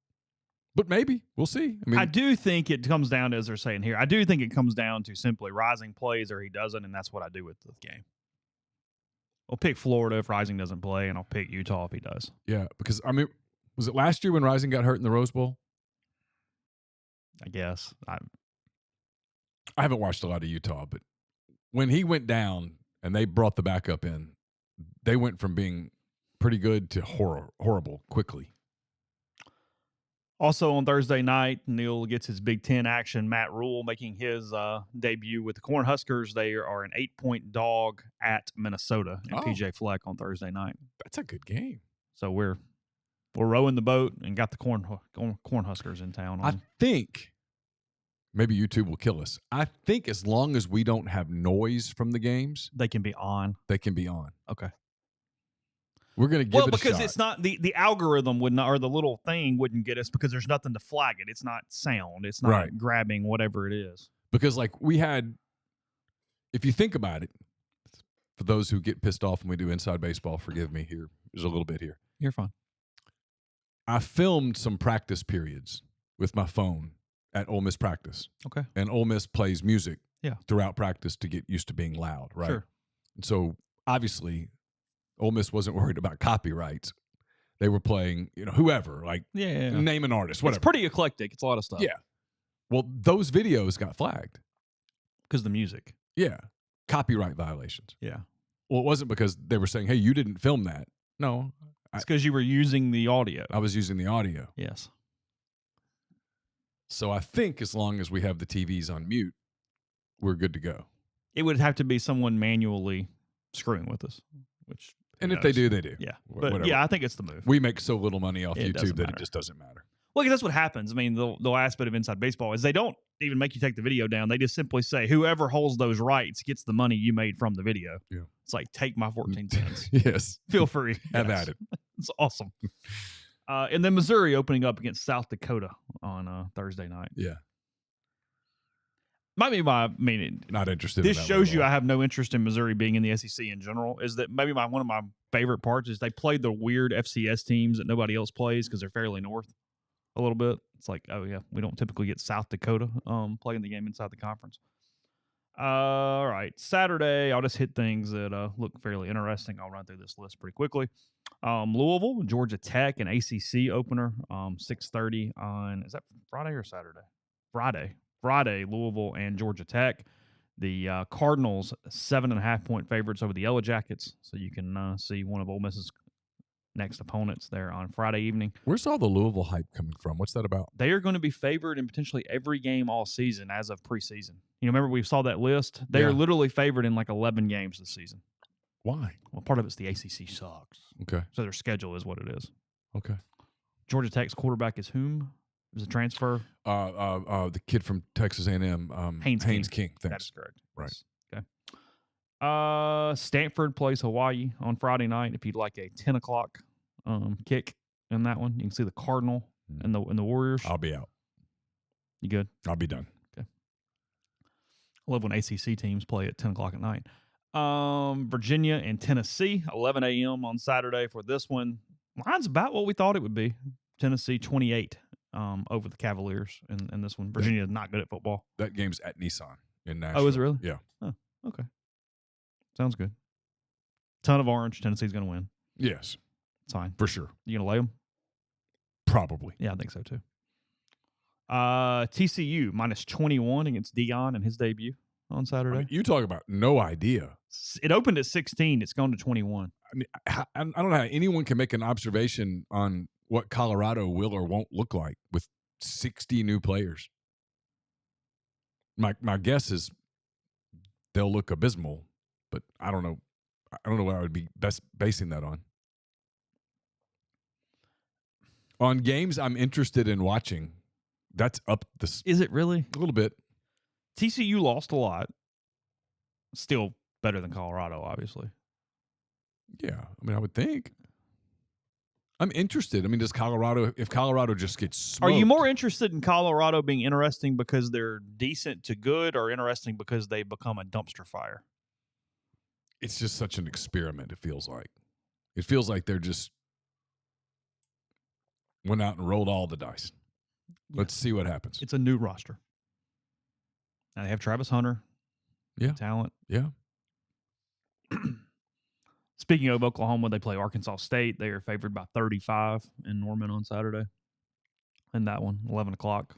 But maybe. We'll see. I mean, I do think it comes down to, as they're saying here, I do think it comes down to simply Rising plays or he doesn't, and that's what I do with the game. I'll pick Florida if Rising doesn't play, and I'll pick Utah if he does. Yeah, because, I mean, was it last year when Rising got hurt in the Rose Bowl? I guess. I haven't watched a lot of Utah, but when he went down and they brought the backup in, they went from being pretty good to horrible quickly. Also on Thursday night, Neal gets his Big Ten action. Matt Rule making his debut with the Cornhuskers. They are an 8-point dog at Minnesota and PJ Fleck on Thursday night. That's a good game. So we're rowing the boat and got the Cornhuskers in town. I think maybe YouTube will kill us. I think as long as we don't have noise from the games, they can be on. They can be on. Okay. We're going to give it a shot. Well, because it's not the algorithm would not, or the little thing wouldn't get us because there's nothing to flag it. It's not sound. It's not grabbing whatever it is. Because like we had, if you think about it, for those who get pissed off when we do Inside Baseball, forgive me here. There's a little bit here. You're fine. I filmed some practice periods with my phone at Ole Miss practice. Okay. And Ole Miss plays music throughout practice to get used to being loud, right? Sure. And so obviously Ole Miss wasn't worried about copyrights. They were playing, whoever, like name an artist, whatever. It's pretty eclectic. It's a lot of stuff. Yeah. Well, those videos got flagged. Because of the music. Yeah. Copyright violations. Yeah. Well, it wasn't because they were saying, hey, you didn't film that. No. It's because you were using the audio. I was using the audio. Yes. So I think as long as we have the TVs on mute, we're good to go. It would have to be someone manually screwing with us, which... And if they do, they do. Yeah. But whatever. yeah, I think it's the move. We make so little money off YouTube that it just doesn't matter. Well, because that's what happens. I mean, the last bit of Inside Baseball is they don't even make you take the video down. They just simply say, whoever holds those rights gets the money you made from the video. Yeah. It's like, take my 14 cents. Yes. Feel free. Have at it. It's awesome. And then Missouri opening up against South Dakota on Thursday night. Yeah. Might be not interested. This shows you I have no interest in Missouri being in the SEC in general. Is that maybe one of my favorite parts is they played the weird FCS teams that nobody else plays because they're fairly north a little bit. It's like, oh yeah, we don't typically get South Dakota playing the game inside the conference. All right, Saturday I'll just hit things that look fairly interesting. I'll run through this list pretty quickly. Louisville, Georgia Tech, an ACC opener, 6:30 on, is that Friday or Saturday? Friday, Louisville and Georgia Tech. The Cardinals, 7.5-point favorites over the Yellow Jackets. So you can see one of Ole Miss's next opponents there on Friday evening. Where's all the Louisville hype coming from? What's that about? They are going to be favored in potentially every game all season as of preseason. Remember we saw that list? They are literally favored in like 11 games this season. Why? Well, part of it's the ACC sucks. Okay. So their schedule is what it is. Okay. Georgia Tech's quarterback is whom? It was a transfer. The kid from Texas A&M, Haynes King. Thanks. That is correct. Right. Okay. Stanford plays Hawaii on Friday night. If you'd like a 10 o'clock kick in that one, you can see the Cardinal and the Warriors. I'll be out. You good? I'll be done. Okay. I love when ACC teams play at 10 o'clock at night. Virginia and Tennessee, 11 a.m. on Saturday for this one. Line's about what we thought it would be. Tennessee 28 over the Cavaliers in this one. Virginia is not good at football. That game's at Nissan in Nashville. Oh, is it really? Yeah. Oh, okay. Sounds good. Ton of orange. Tennessee's going to win. Yes. It's fine. For sure. You going to lay them? Probably. Yeah, I think so too. TCU minus 21 against Dion in his debut on Saturday. I mean, you talk about no idea. It opened at 16. It's gone to 21. I mean, I don't know how anyone can make an observation on what Colorado will or won't look like with 60 new players. My guess is they'll look abysmal, but I don't know. I don't know what I would be best basing that on. On games I'm interested in watching, that's up this. Is it really? A little bit. TCU lost a lot. Still better than Colorado, obviously. Yeah, I mean, I would think. I'm interested. I mean, if Colorado just gets smoked. Are you more interested in Colorado being interesting because they're decent to good, or interesting because they become a dumpster fire? It's just such an experiment, it feels like. It feels like they're just went out and rolled all the dice. Yeah. Let's see what happens. It's a new roster. Now they have Travis Hunter. Yeah. Talent. Yeah. Speaking of Oklahoma, they play Arkansas State. They are favored by 35 in Norman on Saturday. And that one, 11 o'clock.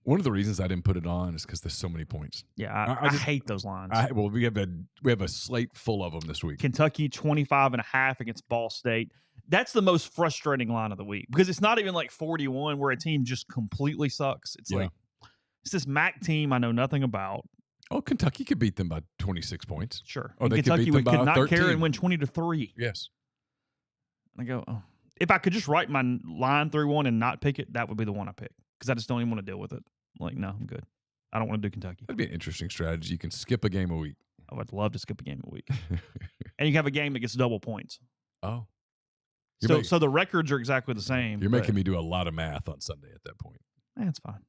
One of the reasons I didn't put it on is because there's so many points. Yeah, I hate those lines. Well, we have a slate full of them this week. Kentucky 25.5 against Ball State. That's the most frustrating line of the week because it's not even like 41 where a team just completely sucks. It's like it's this MAC team I know nothing about. Oh, Kentucky could beat them by 26 points. Sure. Oh, they Kentucky could beat them by not 13. care and win 20-3. Yes. And I go, oh. If I could just write my line through one and not pick it, that would be the one I pick because I just don't even want to deal with it. Like, no, I'm good. I don't want to do Kentucky. That'd be an interesting strategy. You can skip a game a week. I would love to skip a game a week. And you can have a game that gets double points. Oh. So the records are exactly the same. You're making me do a lot of math on Sunday at that point. That's fine.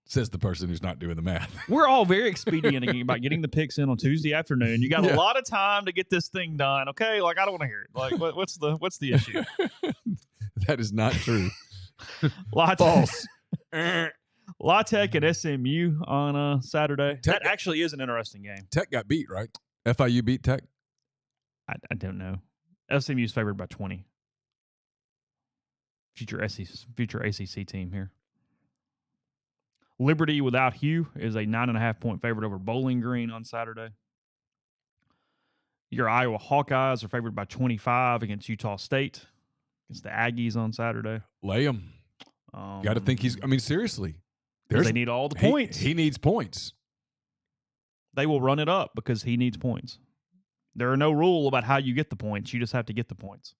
Says the person who's not doing the math. We're all very expedient about getting the picks in on Tuesday afternoon. You got a lot of time to get this thing done. Okay, like I don't want to hear it. Like what's the issue? That is not true. False. La Tech and SMU on Saturday. Tech, that actually is an interesting game. Tech got beat, right? FIU beat Tech? I don't know. SMU's favored by 20. Future ACC team here. Liberty without Hugh is a 9.5-point favorite over Bowling Green on Saturday. Your Iowa Hawkeyes are favored by 25 against Utah State. Against the Aggies on Saturday. Lay them. Got to think seriously. They need all the points. He needs points. They will run it up because he needs points. There are no rule about how you get the points. You just have to get the points.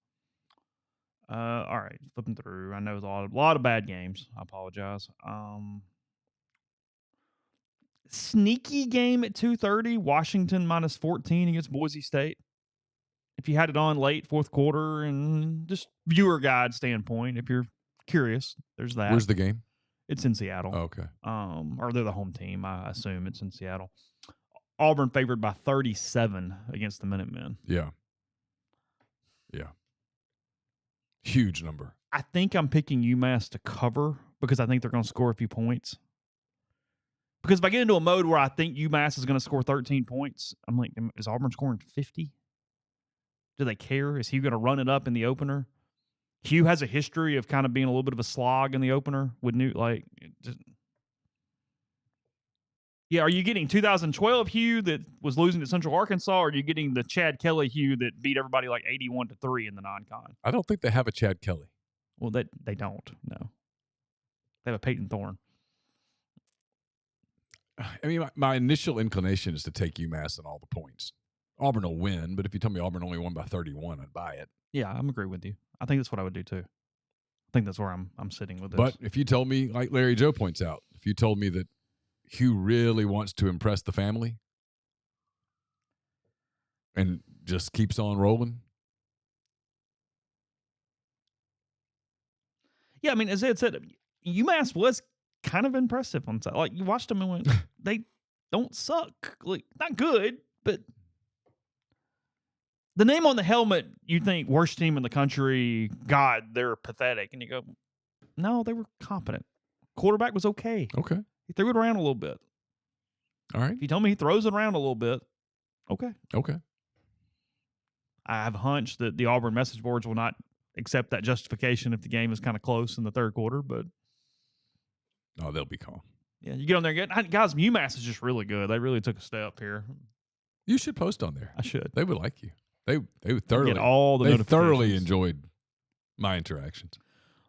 All right, flipping through. I know there's a lot of bad games. I apologize. Sneaky game at 2:30. Washington minus 14 against Boise State. If you had it on late fourth quarter and just viewer guide standpoint, if you're curious, there's that. Where's the game? It's in Seattle. Oh, okay. Or they're the home team. I assume it's in Seattle. Auburn favored by 37 against the Minutemen. Yeah. Yeah. Huge number. I think I'm picking UMass to cover because I think they're going to score a few points. Because if I get into a mode where I think UMass is going to score 13 points, I'm like, is Auburn scoring 50? Do they care? Is Hugh going to run it up in the opener? Hugh has a history of kind of being a little bit of a slog in the opener with are you getting 2012 Hugh that was losing to Central Arkansas, or are you getting the Chad Kelly Hugh that beat everybody like 81-3 in the non-con? I don't think they have a Chad Kelly. Well, they don't. No, they have a Peyton Thorne. I mean, my initial inclination is to take UMass and all the points. Auburn will win, but if you tell me Auburn only won by 31, I'd buy it. Yeah, I'm agree with you. I think that's what I would do too. I think that's where I'm sitting with this. But if you told me, like Larry Joe points out, if you told me that Hugh really wants to impress the family and just keeps on rolling. Yeah, I mean, as Ed said, UMass was kind of impressive on side. Like you watched them and went, they don't suck. Like not good, but the name on the helmet, you think worst team in the country. God, they're pathetic, and you go, no, they were competent. Quarterback was okay. Okay, he threw it around a little bit. All right. If you tell me he throws it around a little bit, okay. Okay. I have a hunch that the Auburn message boards will not accept that justification if the game is kind of close in the third quarter, but Oh, they'll be calm. Yeah, you get on there and get guys. UMass is just really good. They really took a step here. You should post on there. I should. They would like you. They would Get thoroughly. all the They notifications. thoroughly enjoyed my interactions.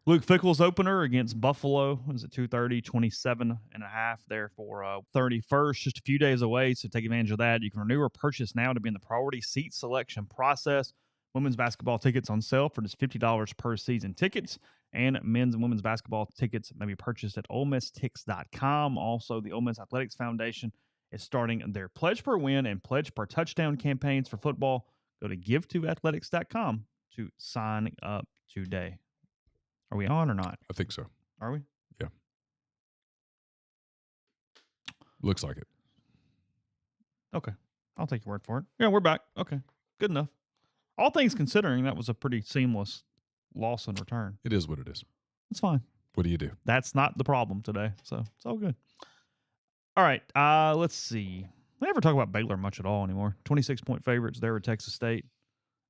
Luke Fickell's opener against Buffalo is at 2:30, 27.5 there for 31st, just a few days away. So take advantage of that. You can renew or purchase now to be in the priority seat selection process. Women's basketball tickets on sale for just $50 per season tickets, and men's and women's basketball tickets may be purchased at OleMissTix.com. Also, the Ole Miss Athletics Foundation is starting their Pledge Per Win and Pledge Per Touchdown campaigns for football. Go to GiveToAthletics.com to sign up today. Are we on or not? I think so. Are we? Yeah. Looks like it. Okay. I'll take your word for it. Yeah, we're back. Okay. Good enough. All things considering, that was a pretty seamless loss and return. It is what it is. It's fine. What do you do? That's not the problem today. So it's all good. All right. Let's see. We never talk about Baylor much at all anymore. 26-point favorites there at Texas State.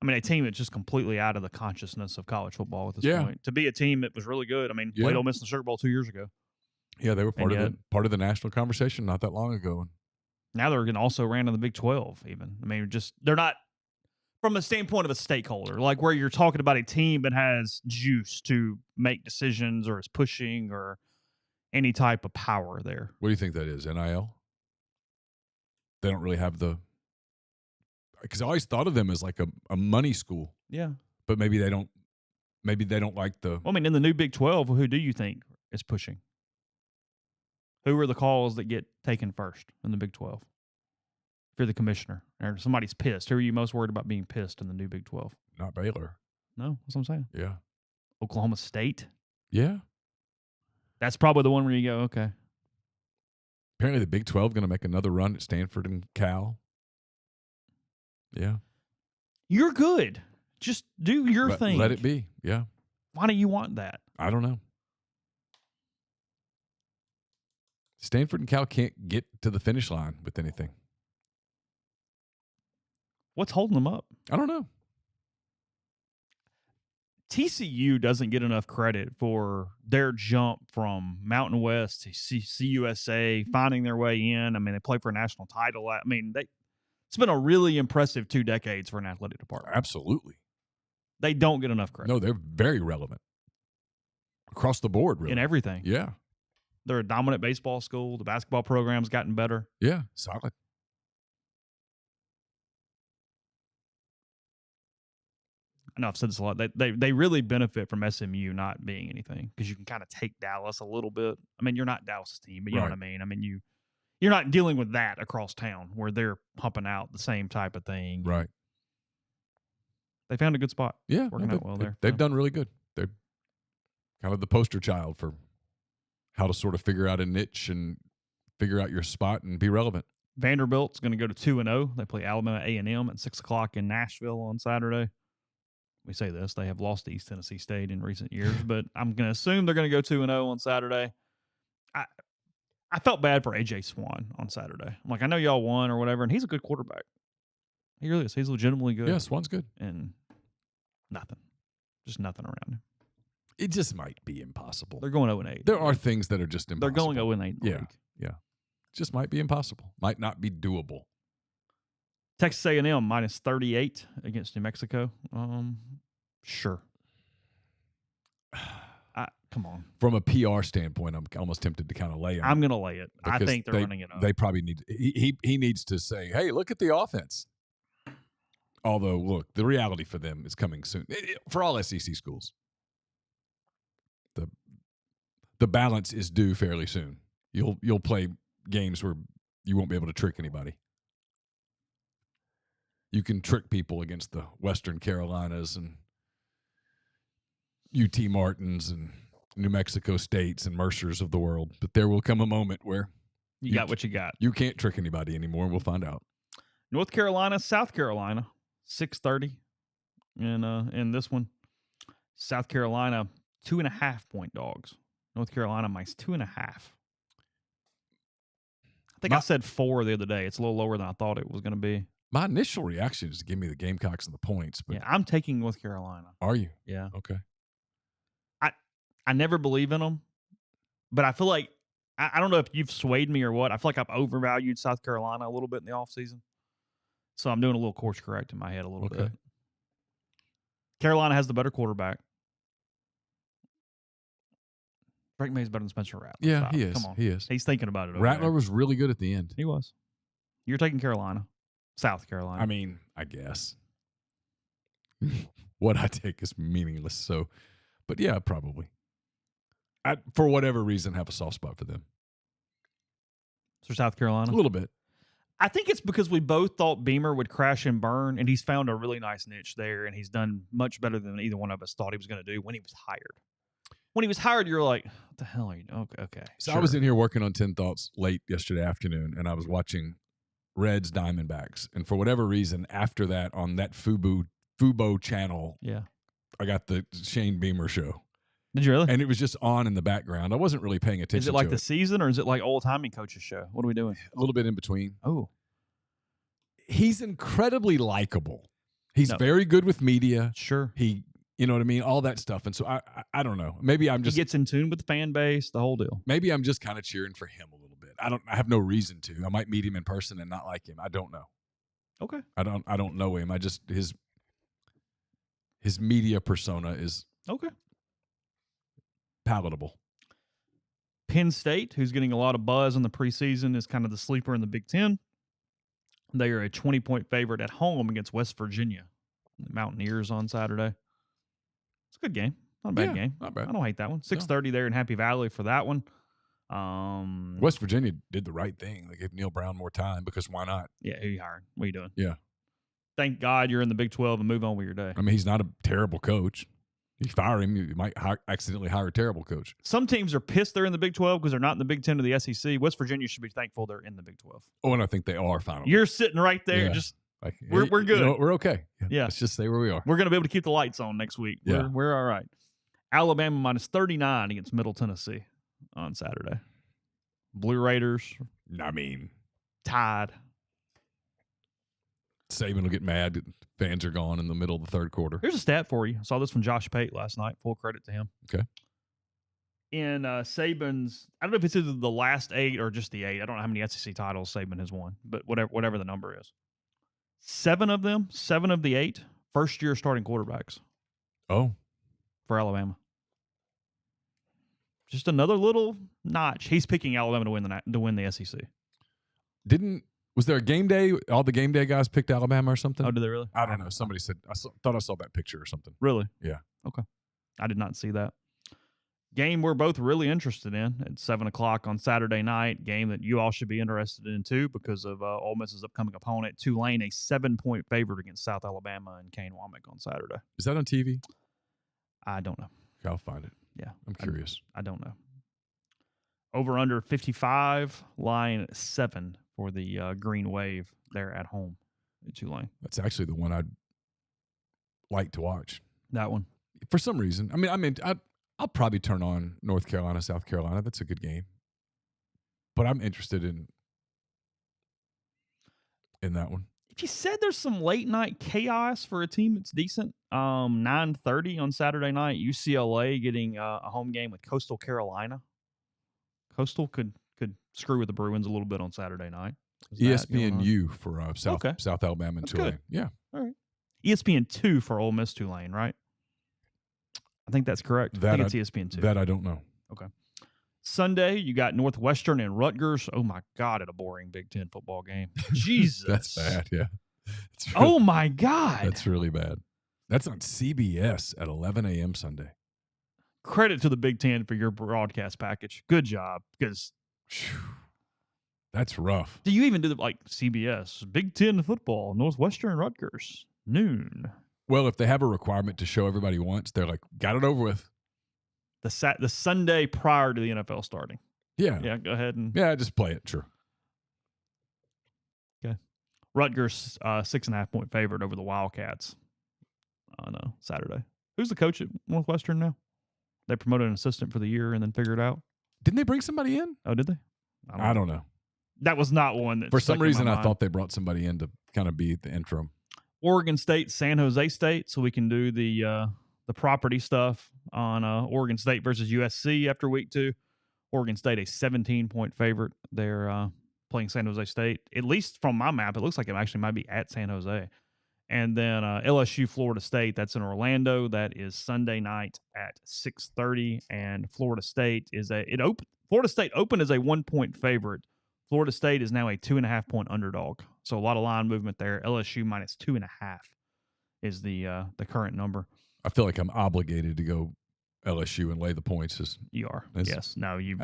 I mean, a team that's just completely out of the consciousness of college football at this point. To be a team that was really good. I mean, played Ole Miss in the Sugar Bowl 2 years ago. Yeah, they were part of the national conversation not that long ago. Now they're going to also ran in the Big 12 even. I mean, just they're not from a standpoint of a stakeholder, like where you're talking about a team that has juice to make decisions or is pushing or any type of power there. What do you think that is? NIL? They don't really have the – because I always thought of them as like a money school. Yeah. But maybe they don't like the – Well, I mean, in the new Big 12, who do you think is pushing? Who are the calls that get taken first in the Big 12? If you're the commissioner or somebody's pissed, who are you most worried about being pissed in the new Big 12? Not Baylor. No, that's what I'm saying. Yeah. Oklahoma State? Yeah. That's probably the one where you go, okay. Apparently the Big 12 going to make another run at Stanford and Cal. Yeah. You're good. Just do your thing. Let it be. Yeah. Why do you want that? I don't know. Stanford and Cal can't get to the finish line with anything. What's holding them up? I don't know. TCU doesn't get enough credit for their jump from Mountain West to CUSA, finding their way in. I mean, they play for a national title. I mean, it's been a really impressive 2 decades for an athletic department. Absolutely. They don't get enough credit. No, they're very relevant. Across the board, really. In everything. Yeah. They're a dominant baseball school. The basketball program's gotten better. Yeah, solid. I know I've said this a lot. They really benefit from SMU not being anything because you can kind of take Dallas a little bit. I mean, you're not Dallas's team, but you know what I mean? I mean, you're not dealing with that across town where they're pumping out the same type of thing. Right. They found a good spot. Yeah. Working out well there. They've done really good. They're kind of the poster child for how to sort of figure out a niche and figure out your spot and be relevant. Vanderbilt's going to go to 2-0. They play Alabama A&M at 6 o'clock in Nashville on Saturday. We say this. They have lost to East Tennessee State in recent years, but I'm going to assume they're going to go 2-0 on Saturday. I felt bad for A.J. Swan on Saturday. I'm like, I know y'all won or whatever, and he's a good quarterback. He really is. He's legitimately good. Yeah, Swan's good. And nothing. Just nothing around him. It just might be impossible. They're going 0-8. There are things that are just impossible. They're going 0-8 in the league. Yeah. Just might be impossible. Might not be doable. Texas A&M minus 38 against New Mexico. Sure. Come on. From a PR standpoint, I'm almost tempted to kind of lay him. I'm going to lay it. I think they're running it up. They probably need – he needs to say, hey, look at the offense. Although, look, the reality for them is coming soon. For all SEC schools, the balance is due fairly soon. You'll play games where you won't be able to trick anybody. You can trick people against the Western Carolinas and UT Martins and New Mexico States and Mercers of the world, but there will come a moment where you got what you got. You can't trick anybody anymore, and we'll find out. North Carolina, South Carolina, 6:30 in this one. South Carolina, 2.5-point dogs. North Carolina minus 2.5. I think I said 4 the other day. It's a little lower than I thought it was going to be. My initial reaction is to give me the Gamecocks and the points. But yeah, I'm taking North Carolina. Are you? Yeah. Okay. I never believe in them, but I feel like I don't know if you've swayed me or what. I feel like I've overvalued South Carolina a little bit in the offseason. So I'm doing a little course correct in my head a little bit. Carolina has the better quarterback. Drake May's better than Spencer Rattler. Yeah, Stop. he is. Come on. He is. He's thinking about it. Rattler was really good at the end. He was. You're taking Carolina. South Carolina. I mean, I guess. What I take is meaningless. So, but yeah, probably. I, for whatever reason, have a soft spot for them. For South Carolina? A little bit. I think it's because we both thought Beamer would crash and burn, and he's found a really nice niche there, and he's done much better than either one of us thought he was going to do when he was hired. When he was hired, you're like, what the hell are you doing? Okay. So sure. I was in here working on 10 Thoughts late yesterday afternoon, and I was watching Reds Diamondbacks. And for whatever reason, after that, on that Fubo channel, yeah, I got the Shane Beamer show. Did you really? And it was just on in the background. I wasn't really paying attention to it. Is it like the season, or is it like old-timey coach's show? What are we doing? A little bit in between. Oh. He's incredibly likable. He's very good with media. Sure. You know what I mean? All that stuff. And so I don't know. Maybe I'm just. He gets in tune with the fan base, the whole deal. Maybe I'm just kind of cheering for him a little bit. I have no reason to. I might meet him in person and not like him. I don't know. Okay. I don't know him. I just his media persona is okay. Palatable. Penn State, who's getting a lot of buzz in the preseason, is kind of the sleeper in the Big Ten. They are a 20-point favorite at home against West Virginia. The Mountaineers on Saturday. It's a good game. Not a bad game. Not bad. I don't hate that one. 6:30 there in Happy Valley for that one. West Virginia did the right thing. They gave Neal Brown more time because why not? Yeah, who you hiring? What are you doing? Yeah. Thank God you're in the Big 12 and move on with your day. I mean, he's not a terrible coach. You fire him, you might accidentally hire a terrible coach. Some teams are pissed they're in the Big 12 because they're not in the Big 10 or the SEC. West Virginia should be thankful they're in the Big 12. Oh, and I think they are finally. You're sitting right there. Yeah. Just like, we're good. You know, we're okay. Yeah. Let's just stay where we are. We're going to be able to keep the lights on next week. Yeah. We're all right. Alabama minus 39 against Middle Tennessee on Saturday. Blue Raiders. I mean, tied. Saban will get mad. Fans are gone in the middle of the third quarter. Here's a stat for you. I saw this from Josh Pate last night. Full credit to him. Okay. In Saban's, I don't know if it's either the last 8 or just the 8. I don't know how many SEC titles Saban has won, but whatever the number is. 7 of the 8, first-year starting quarterbacks. Oh. For Alabama. Just another little notch. He's picking Alabama to win the SEC. Was there a game day? All the game day guys picked Alabama or something? Oh, did they really? I don't know. Somebody said, thought I saw that picture or something. Really? Yeah. Okay. I did not see that. Game we're both really interested in at 7 o'clock on Saturday night. Game that you all should be interested in too because of Ole Miss's upcoming opponent, Tulane, a 7-point favorite against South Alabama and Kane Womack on Saturday. Is that on TV? I don't know. Okay, I'll find it. Yeah. I'm curious. I don't know. Over under 55, line at 7 for the Green Wave there at home at Tulane. That's actually the one I'd like to watch. That one. For some reason. I mean, I'll probably turn on North Carolina, South Carolina. That's a good game. But I'm interested in that one. If you said there's some late night chaos for a team that's decent, 9:30 on Saturday night, UCLA getting a home game with Coastal Carolina. Coastal could screw with the Bruins a little bit on Saturday night. ESPNU for South Alabama and That's Tulane. Good. Yeah. All right. ESPN2 for Ole Miss Tulane, right? I think that's correct. I think it's ESPN2. That I don't know. Okay. Sunday, you got Northwestern and Rutgers. Oh, my God, at a boring Big Ten football game. Jesus. That's bad, yeah. Oh, my God. That's really bad. That's on CBS at 11 a.m. Sunday. Credit to the Big Ten for your broadcast package. Good job, because that's rough. Do you even do CBS, Big Ten football, Northwestern, Rutgers, noon? Well, if they have a requirement to show everybody once, they're like, got it over with. The Sunday prior to the NFL starting. Yeah. Yeah, go ahead and just play it. Sure. Okay. Rutgers 6.5-point favorite over the Wildcats on Saturday. Who's the coach at Northwestern now? They promoted an assistant for the year and then figured out. Didn't they bring somebody in? Oh, did they? I don't know. That was not one that. For some reason, I thought they brought somebody in to kind of be the interim. Oregon State, San Jose State, so we can do the property stuff on Oregon State versus USC after week 2. Oregon State a 17-point favorite. They're playing San Jose State. At least from my map, it looks like it actually might be at San Jose. And then LSU, Florida State, that's in Orlando. That is Sunday night at 6:30. And Florida State Florida State opened as a 1-point favorite. Florida State is now a 2.5-point underdog. So a lot of line movement there. LSU minus 2.5 is the current number. I feel like I'm obligated to go LSU and lay the points. You are. Yes. No, you're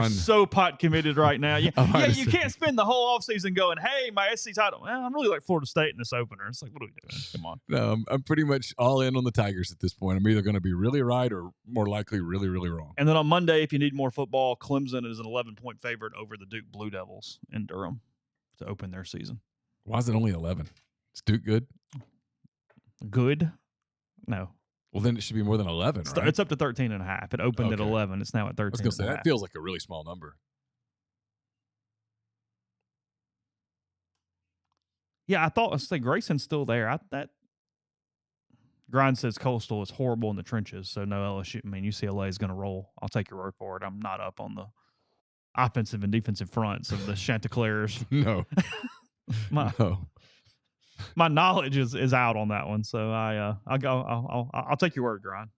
on. so pot committed right now. You Honestly. can't spend the whole offseason going, hey, my SC title. Well, I'm really like Florida State in this opener. It's like, what are we doing? Come on. No, I'm pretty much all in on the Tigers at this point. I'm either going to be really right or more likely really, really wrong. And then on Monday, if you need more football, Clemson is an 11-point favorite over the Duke Blue Devils in Durham to open their season. Why is it only 11? Is Duke good? Good? No. Well, then it should be more than 11, right? It's up to 13.5. It opened at 11. It's now at 13. I was going to say, that feels like a really small number. Yeah, I thought, Grayson's still there. That Grind says Coastal is horrible in the trenches, so no LSU. I mean, UCLA is going to roll. I'll take your word for it. I'm not up on the offensive and defensive fronts of the Chanticleers. No. My knowledge is out on that one, so I'll take your word, Grind,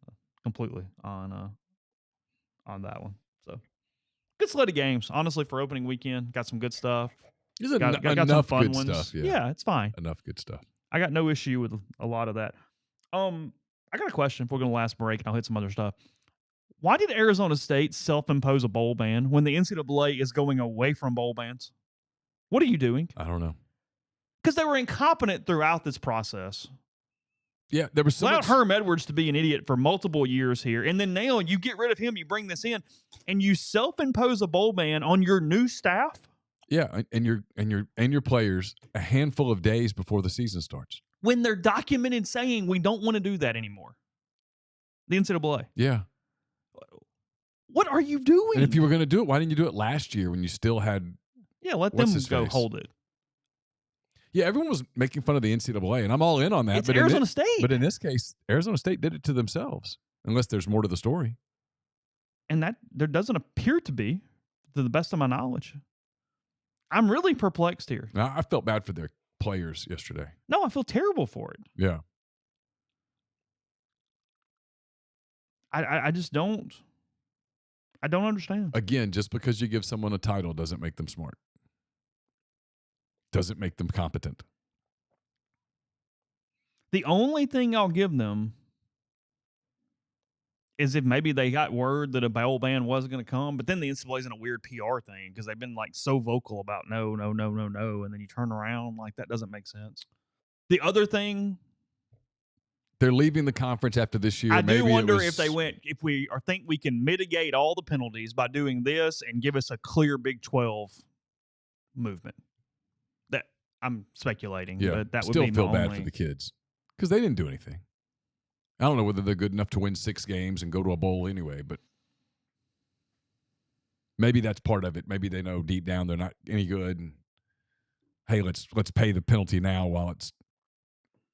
completely on that one. So good slate of games, honestly, for opening weekend. Got some good stuff. Got some fun good ones. Stuff, yeah, it's fine. Enough good stuff. I got no issue with a lot of that. I got a question. If we're going to last break, and I'll hit some other stuff. Why did Arizona State self-impose a bowl ban when the NCAA is going away from bowl bans? What are you doing? I don't know. Because they were incompetent throughout this process. Yeah, there was allowed Herm Edwards to be an idiot for multiple years here, and then now you get rid of him, you bring this in, and you self-impose a bowl ban on your new staff. Yeah, and your players a handful of days before the season starts. When they're documented saying we don't want to do that anymore. The NCAA. Yeah. What are you doing? And if you were going to do it, why didn't you do it last year when you still had? Yeah, let them go hold it. Yeah, everyone was making fun of the NCAA, and I'm all in on that. It's Arizona State. But in this case, Arizona State did it to themselves, unless there's more to the story. And that there doesn't appear to be, to the best of my knowledge. I'm really perplexed here. I felt bad for their players yesterday. No, I feel terrible for it. Yeah. I just don't. I don't understand. Again, just because you give someone a title doesn't make them smart. Doesn't make them competent. The only thing I'll give them is if maybe they got word that a bowl ban wasn't going to come, but then the NCAA's in a weird PR thing because they've been like so vocal about no, and then you turn around like that doesn't make sense. The other thing, they're leaving the conference after this year. I do wonder if we think we can mitigate all the penalties by doing this and give us a clear Big 12 movement. That I'm speculating, but that would be still feel bad for the kids because they didn't do anything. I don't know whether they're good enough to win 6 games and go to a bowl anyway, but maybe that's part of it. Maybe they know deep down they're not any good. And hey, let's pay the penalty now while it's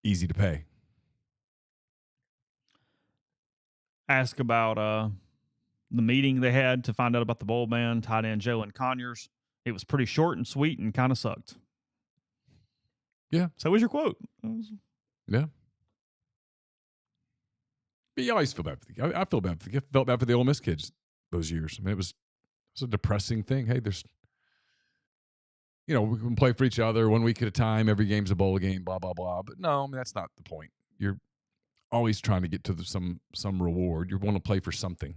easy to pay. Ask about the meeting they had to find out about the bowl ban. Tight end Jalen Conyers. It was pretty short and sweet and kind of sucked. Yeah. So was your quote. Yeah. But you always feel bad for the I felt bad for the Ole Miss kids those years. I mean, it was a depressing thing. Hey, there's, we can play for each other 1 week at a time. Every game's a bowl game, blah, blah, blah. But no, I mean, that's not the point. You're always trying to get to some reward. You want to play for something.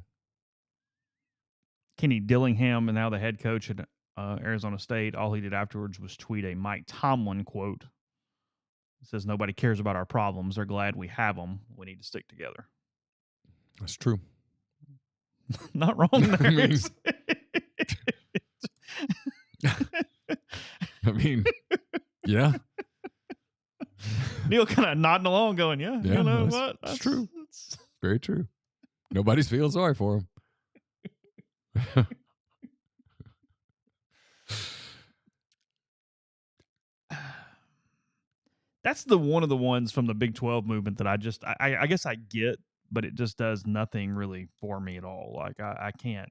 Kenny Dillingham, and now the head coach at Arizona State, all he did afterwards was tweet a Mike Tomlin quote. It says, "Nobody cares about our problems. They're glad we have them. We need to stick together." That's true. Not wrong there. I mean, yeah. Neal kind of nodding along going, yeah, you know what? That's true. It's very true. Nobody's feeling sorry for him. That's one of the ones from the Big 12 movement that I guess I get, but it just does nothing really for me at all. Like I can't.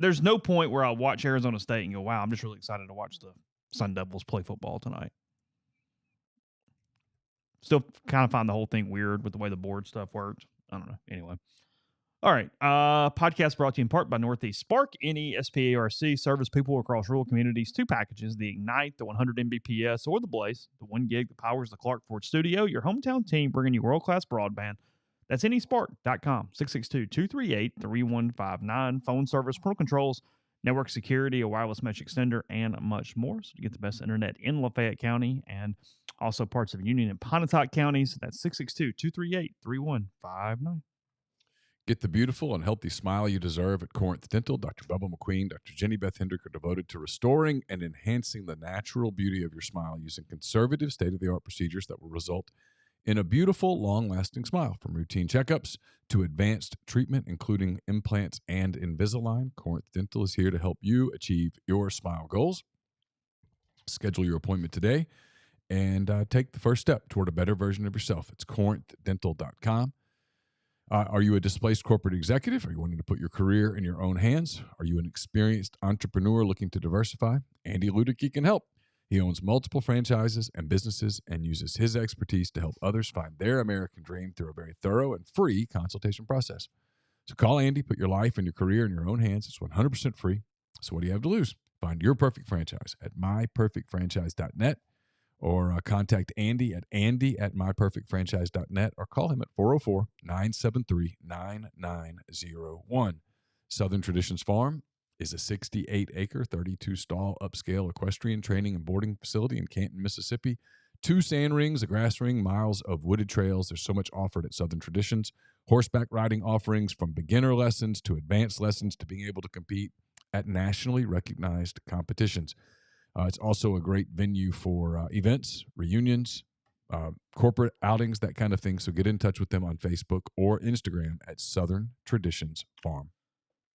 there's no point where I'll watch Arizona State and go, wow, I'm just really excited to watch the Sun Devils play football tonight. Still kind of find the whole thing weird with the way the board stuff worked. I don't know. Anyway. All right. Podcast brought to you in part by Northeast Spark, NESPARC, service people across rural communities. 2 packages, the Ignite, the 100 Mbps, or the Blaze, the 1 gig that powers the Clark Ford studio. Your hometown team bringing you world-class broadband. That's nespark.com, 662-238-3159. Phone service, parental controls, network security, a wireless mesh extender, and much more. So to get the best internet in Lafayette County and also parts of Union and Pontotoc counties, that's 662-238-3159. Get the beautiful and healthy smile you deserve at Corinth Dental. Dr. Bubba McQueen, Dr. Jenny Beth Hendrick are devoted to restoring and enhancing the natural beauty of your smile using conservative, state-of-the-art procedures that will result in a beautiful, long-lasting smile. From routine checkups to advanced treatment, including implants and Invisalign, Corinth Dental is here to help you achieve your smile goals. Schedule your appointment today and take the first step toward a better version of yourself. It's corinthdental.com. Are you a displaced corporate executive? Are you wanting to put your career in your own hands? Are you an experienced entrepreneur looking to diversify? Andy Ludicky can help. He owns multiple franchises and businesses and uses his expertise to help others find their American dream through a very thorough and free consultation process. So call Andy, put your life and your career in your own hands. It's 100% free. So what do you have to lose? Find your perfect franchise at myperfectfranchise.net or contact Andy at myperfectfranchise.net or call him at 404-973-9901. Southern Traditions Farm is a 68-acre, 32-stall upscale equestrian training and boarding facility in Canton, Mississippi. 2 sand rings, a grass ring, miles of wooded trails. There's so much offered at Southern Traditions. Horseback riding offerings from beginner lessons to advanced lessons to being able to compete at nationally recognized competitions. It's also a great venue for events, reunions, corporate outings, that kind of thing. So get in touch with them on Facebook or Instagram at Southern Traditions Farm.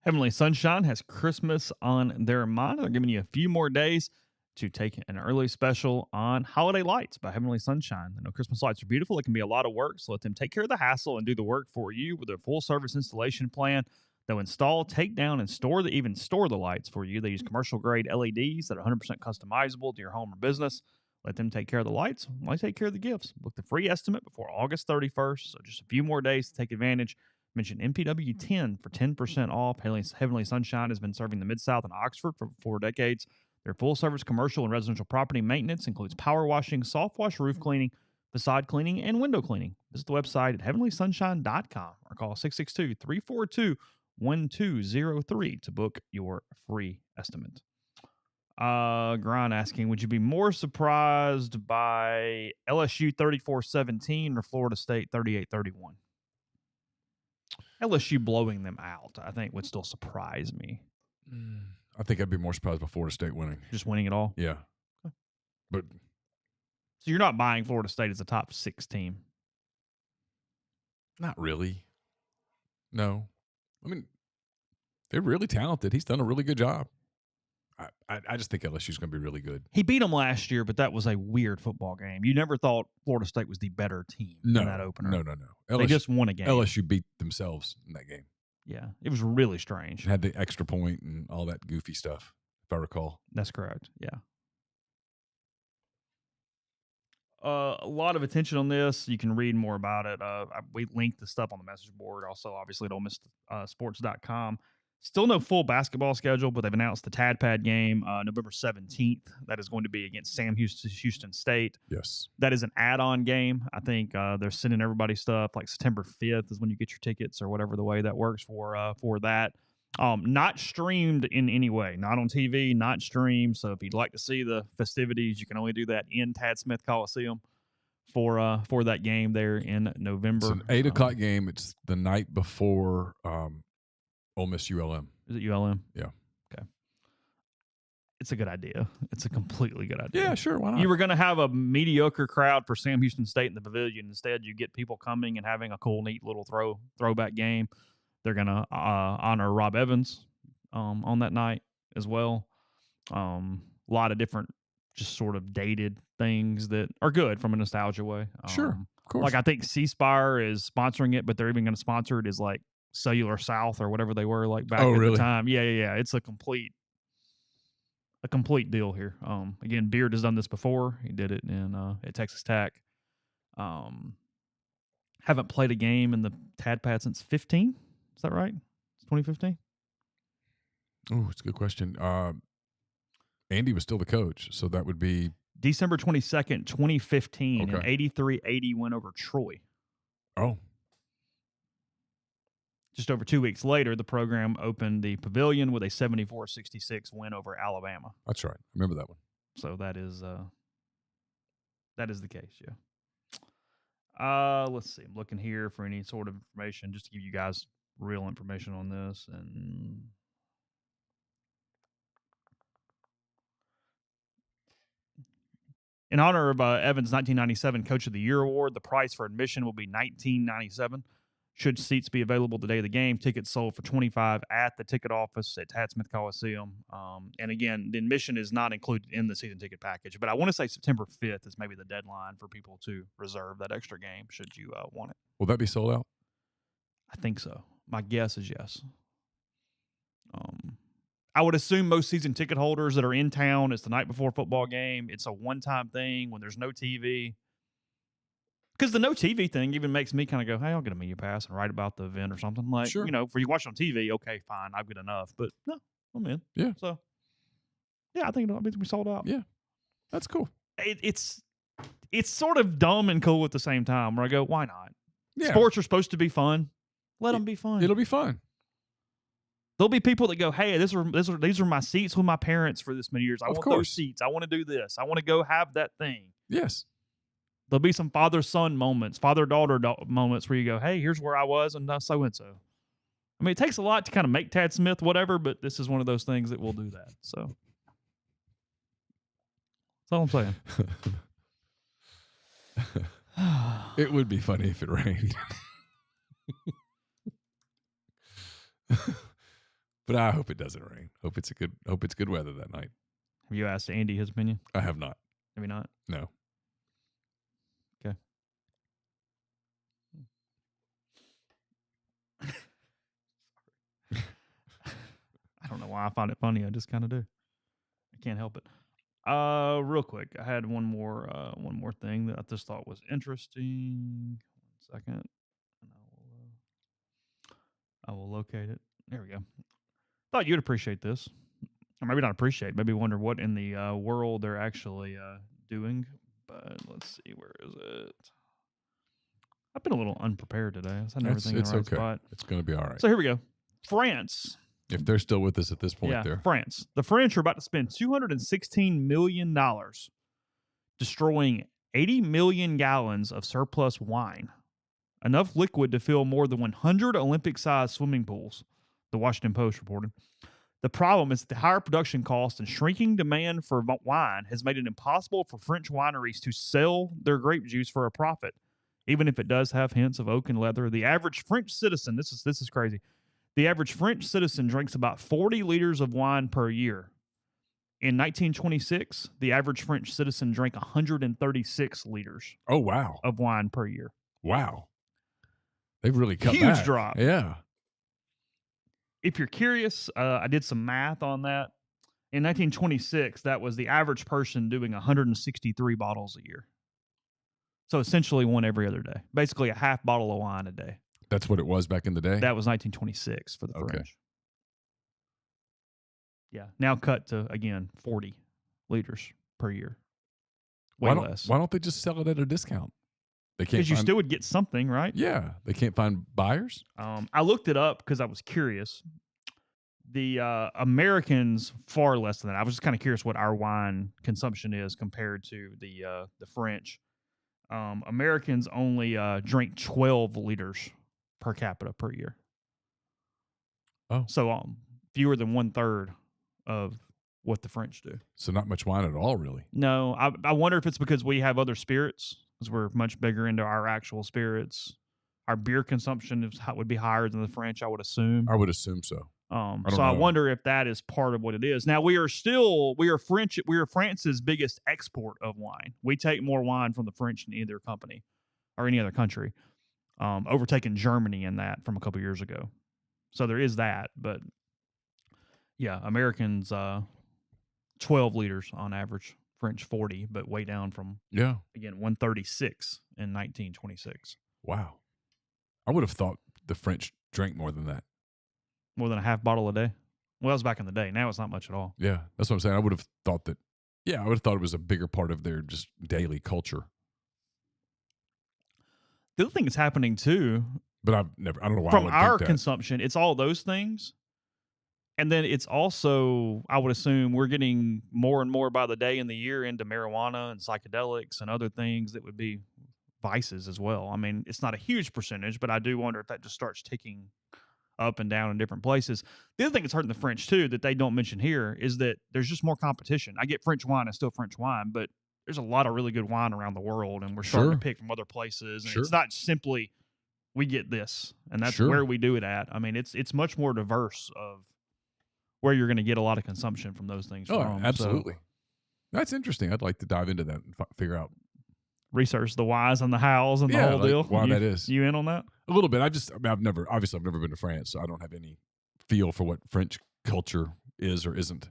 Heavenly Sunshine has Christmas on their mind. They're giving you a few more days to take an early special on holiday lights by Heavenly Sunshine. I know Christmas lights are beautiful. It can be a lot of work, so let them take care of the hassle and do the work for you with a full-service installation plan. They'll install, take down, and store the lights for you. They use commercial-grade LEDs that are 100% customizable to your home or business. Let them take care of the lights while they take care of the gifts. Book the free estimate before August 31st, so just a few more days to take advantage. Mention MPW10 for 10% off. Heavenly Sunshine has been serving the Mid-South and Oxford for 4 decades. Their full-service commercial and residential property maintenance includes power washing, soft wash roof cleaning, facade cleaning, and window cleaning. Visit the website at heavenlysunshine.com or call 662-342-1203 to book your free estimate. Grind asking, would you be more surprised by LSU 34-17 or Florida State 38-31? LSU blowing them out, I think, would still surprise me. I think I'd be more surprised by Florida State winning. Just winning it all? Yeah. But so you're not buying Florida State as a top 6 team? Not really. No. I mean, they're really talented. He's done a really good job. I just think LSU's going to be really good. He beat them last year, but that was a weird football game. You never thought Florida State was the better team in that opener. No. They just won a game. LSU beat themselves in that game. Yeah, it was really strange. Had the extra point and all that goofy stuff, if I recall. That's correct, yeah. A lot of attention on this. You can read more about it. We linked the stuff on the message board. Also, obviously, at OleMissSports.com. Still no full basketball schedule, but they've announced the TADPAD game November 17th. That is going to be against Sam Houston State. Yes. That is an add-on game. I think they're sending everybody stuff like September 5th is when you get your tickets or whatever the way that works for that. Not streamed in any way. Not on TV, not streamed. So if you'd like to see the festivities, you can only do that in Tad Smith Coliseum for that game there in November. It's an 8 o'clock game. It's the night before Ole Miss ULM. Is it ULM? Yeah. Okay. It's a good idea. It's a completely good idea. Yeah, sure. Why not? You were going to have a mediocre crowd for Sam Houston State in the pavilion. Instead, you get people coming and having a cool, neat little throwback game. They're going to honor Rob Evans on that night as well. A lot of different just sort of dated things that are good from a nostalgia way. Sure, of course. Like I think C Spire is sponsoring it, but they're even going to sponsor it as like Cellular South or whatever they were like back Oh, at really? the time. Yeah. It's a complete deal here. Again, Beard has done this before. He did it at Texas Tech. Haven't played a game in the TADPAD since 15. Is that right? It's 2015. Oh, it's a good question. Andy was still the coach, so that would be December 22nd, 2015, an Okay. 83-80 win over Troy. Oh, Just over 2 weeks later, the program opened the Pavilion with a 74-66 win over Alabama. that's right. I remember that one. So that is the case, yeah. Let's see. I'm looking here for any sort of information just to give you guys real information on this. And in honor of Evans' 1997 Coach of the Year award, the price for admission will be $19.97. Should seats be available the day of the game, tickets sold for $25 at the ticket office at Tad Smith Coliseum. And again, the admission is not included in the season ticket package, but I want to say September 5th is maybe the deadline for people to reserve that extra game should you want it. Will that be sold out? I think so. My guess is yes. I would assume most season ticket holders that are in town, it's the night before a football game. It's a one-time thing when there's no TV. Because the no TV thing even makes me kind of go, hey, I'll get a media pass and write about the event or something. Like, Sure. For you watch on TV, okay, fine, I've got enough. But no, I'm in. Yeah. So, yeah, I think it'll be sold out. Yeah. That's cool. It's sort of dumb and cool at the same time where I go, why not? Yeah. Sports are supposed to be fun. Let them be fun. It'll be fun. There'll be people that go, hey, these are my seats with my parents for this many years. I Of want course. those seats. I want to do this. I want to go have that thing. Yes. There'll be some father-son moments, father-daughter moments where you go, hey, here's where I was and so-and-so. I mean, it takes a lot to kind of make Tad Smith whatever, but this is one of those things that will do that. So that's all I'm saying. It would be funny if it rained. But I hope it doesn't rain. Hope it's good weather that night. Have you asked Andy his opinion? I have not. Have you not? No. Okay. I don't know why I find it funny. I just kind of do. I can't help it. Real quick, I had one more thing that I just thought was interesting. 1 second, and I will locate it. There we go. Thought you'd appreciate this, or maybe not appreciate. Maybe wonder what in the world they're actually doing. But let's see, where is it? I've been a little unprepared today. I was having everything in the right okay. spot. It's going to be all right. So here we go. France. If they're still with us at this point, there. France. The French are about to spend $216 million destroying 80 million gallons of surplus wine, enough liquid to fill more than 100 Olympic-sized swimming pools, the Washington Post reported. The problem is that the higher production cost and shrinking demand for wine has made it impossible for French wineries to sell their grape juice for a profit, even if it does have hints of oak and leather. The average French citizen, this is crazy. The average French citizen drinks about 40 liters of wine per year. In 1926, the average French citizen drank 136 liters Oh, wow. of wine per year. Wow. They've really cut Huge back. drop. Yeah. If you're curious, I did some math on that. In 1926, that was the average person doing 163 bottles a year. So essentially one every other day. Basically a half bottle of wine a day. That's what it was back in the day? That was 1926 for the French. Yeah. Now cut to, again, 40 liters per year. Way less. Why don't they just sell it at a discount? They can't. Because you still would get something, right? Yeah. They can't find buyers? I looked it up because I was curious. The Americans, far less than that. I was just kind of curious what our wine consumption is compared to the French. Americans only drink 12 liters per capita per year. Oh. So fewer than 1/3 of what the French do. So not much wine at all, really. No, I wonder if it's because we have other spirits, because we're much bigger into our actual spirits. Our beer consumption would be higher than the French, I would assume. I would assume so. I wonder if that is part of what it is. Now we are France's biggest export of wine. We take more wine from the French than either company or any other country, overtaking Germany in that from a couple years ago. So there is that. But, yeah, Americans, 12 liters on average. French 40, but way down from, again, 136 in 1926. Wow. I would have thought the French drank more than that. More than a half bottle a day? Well, that was back in the day. Now it's not much at all. Yeah, that's what I'm saying. I would have thought that, I would have thought it was a bigger part of their just daily culture. The other thing that's happening, too, but I don't know why from I would our think that. consumption, it's all those things. And then it's also, I would assume, we're getting more and more by the day in the year into marijuana and psychedelics and other things that would be vices as well. I mean, it's not a huge percentage, but I do wonder if that just starts ticking up and down in different places. The other thing that's hurting the French, too, that they don't mention here is that there's just more competition. I get French wine, it's still French wine, but there's a lot of really good wine around the world, and we're starting to pick from other places. And it's not simply we get this, and that's where we do it at. I mean, it's much more diverse of where you're going to get a lot of consumption from those things. Oh, absolutely. So, that's interesting. I'd like to dive into that and figure out. Research the whys and the hows and the whole deal. Why that is. You in on that? A little bit. I've never been to France, so I don't have any feel for what French culture is or isn't.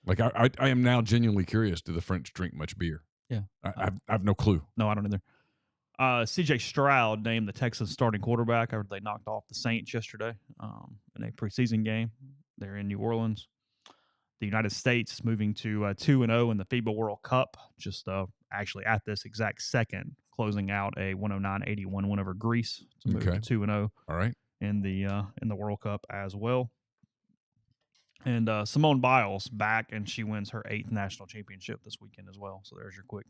Like I am now genuinely curious. Do the French drink much beer? Yeah. I have no clue. No, I don't either. C.J. Stroud named the Texans starting quarterback after they knocked off the Saints yesterday in a preseason game. They're in New Orleans. The United States is moving to 2-0 in the FIBA World Cup, just actually at this exact second, closing out a 109-81 win over Greece to move to 2-0. All right. In the World Cup as well. And Simone Biles back, and she wins her 8th national championship this weekend as well. So there's your quick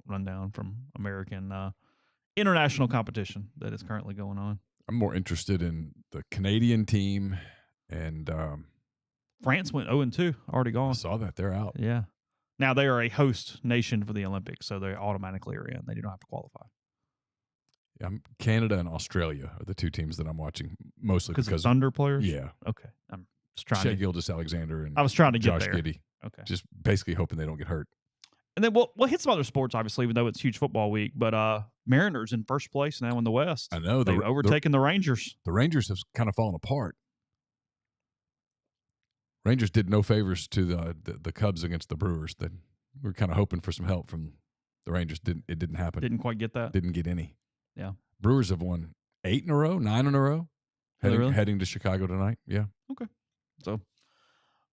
rundown from American international competition that is currently going on. I'm more interested in the Canadian team, and France went 0-2, already gone. I saw that. They're out. Yeah. Now they are a host nation for the Olympics, so they automatically are in. They do not have to qualify. Yeah, Canada and Australia are the two teams that I'm watching mostly because of Thunder players. Yeah. Okay. I'm just trying Shea Gilgeous-Alexander and I was trying to get Josh there. Giddey. Okay. Just basically hoping they don't get hurt. And then we'll hit some other sports, obviously, even though it's huge football week. But Mariners in first place now in the West. I know. They've overtaken the Rangers. The Rangers have kind of fallen apart. Rangers did no favors to the Cubs against the Brewers. We were kind of hoping for some help from the Rangers. It didn't happen. Didn't quite get that. Didn't get any. Yeah. Brewers have won 8 in a row, 9 in a row. Heading to Chicago tonight. Yeah. Okay. So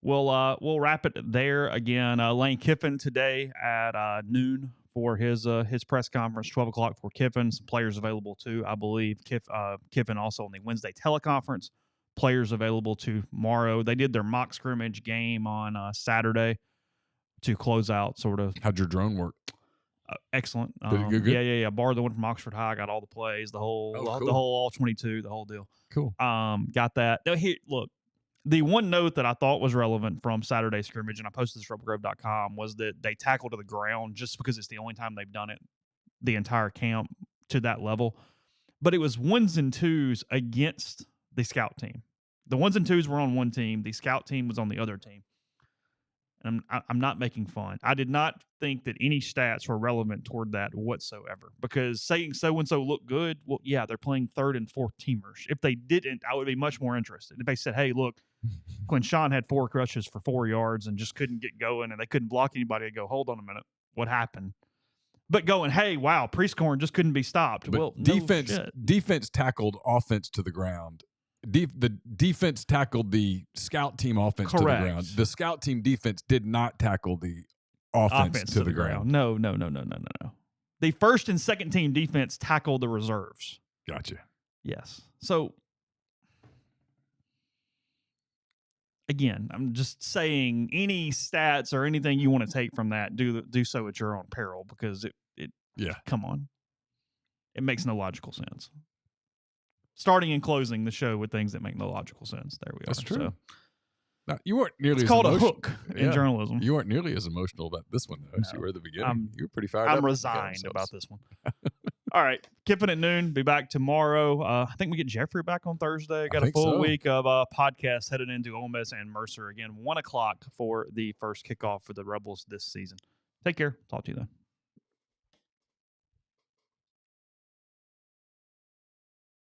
we'll wrap it there. Again, Lane Kiffin today at noon for his press conference. 12:00 for Kiffin. Some players available too, I believe. Kiffin also on the Wednesday teleconference. Players available tomorrow. They did their mock scrimmage game on Saturday to close out sort of. How'd your drone work? Excellent. Good? Yeah. Borrowed the one from Oxford High. Got all the plays, the whole all 22, the whole deal. Cool. Got that. Now, here, look, the one note that I thought was relevant from Saturday's scrimmage, and I posted this at ropogrove.com, was that they tackled to the ground just because it's the only time they've done it the entire camp to that level. But it was 1s and 2s against the scout team. The 1s and 2s were on one team. The scout team was on the other team. And I'm not making fun. I did not think that any stats were relevant toward that whatsoever. Because saying so-and-so looked good, well, yeah, they're playing 3rd and 4th teamers. If they didn't, I would be much more interested. If they said, hey, look, Quinshawn had 4 rushes for 4 yards and just couldn't get going, and they couldn't block anybody, I'd go, hold on a minute, what happened? But going, hey, wow, Prieskorn just couldn't be stopped. But well, defense tackled offense to the ground. The defense tackled the scout team offense to the ground. The scout team defense did not tackle the offense to the ground. No. The first and second team defense tackled the reserves. Gotcha. Yes. So, again, I'm just saying any stats or anything you want to take from that, do so at your own peril, because it come on. It makes no logical sense. Starting and closing the show with things that make no logical sense. There we are. That's true. So, now, you weren't nearly. It's called a hook in journalism. You weren't nearly as emotional about this one though as you were at the beginning. You were pretty fired up. I'm resigned about this one. All right, Kiffin at noon. Be back tomorrow. I think we get Jeffrey back on Thursday. Got a full week of podcasts headed into Ole Miss and Mercer again. 1:00 for the first kickoff for the Rebels this season. Take care. Talk to you then.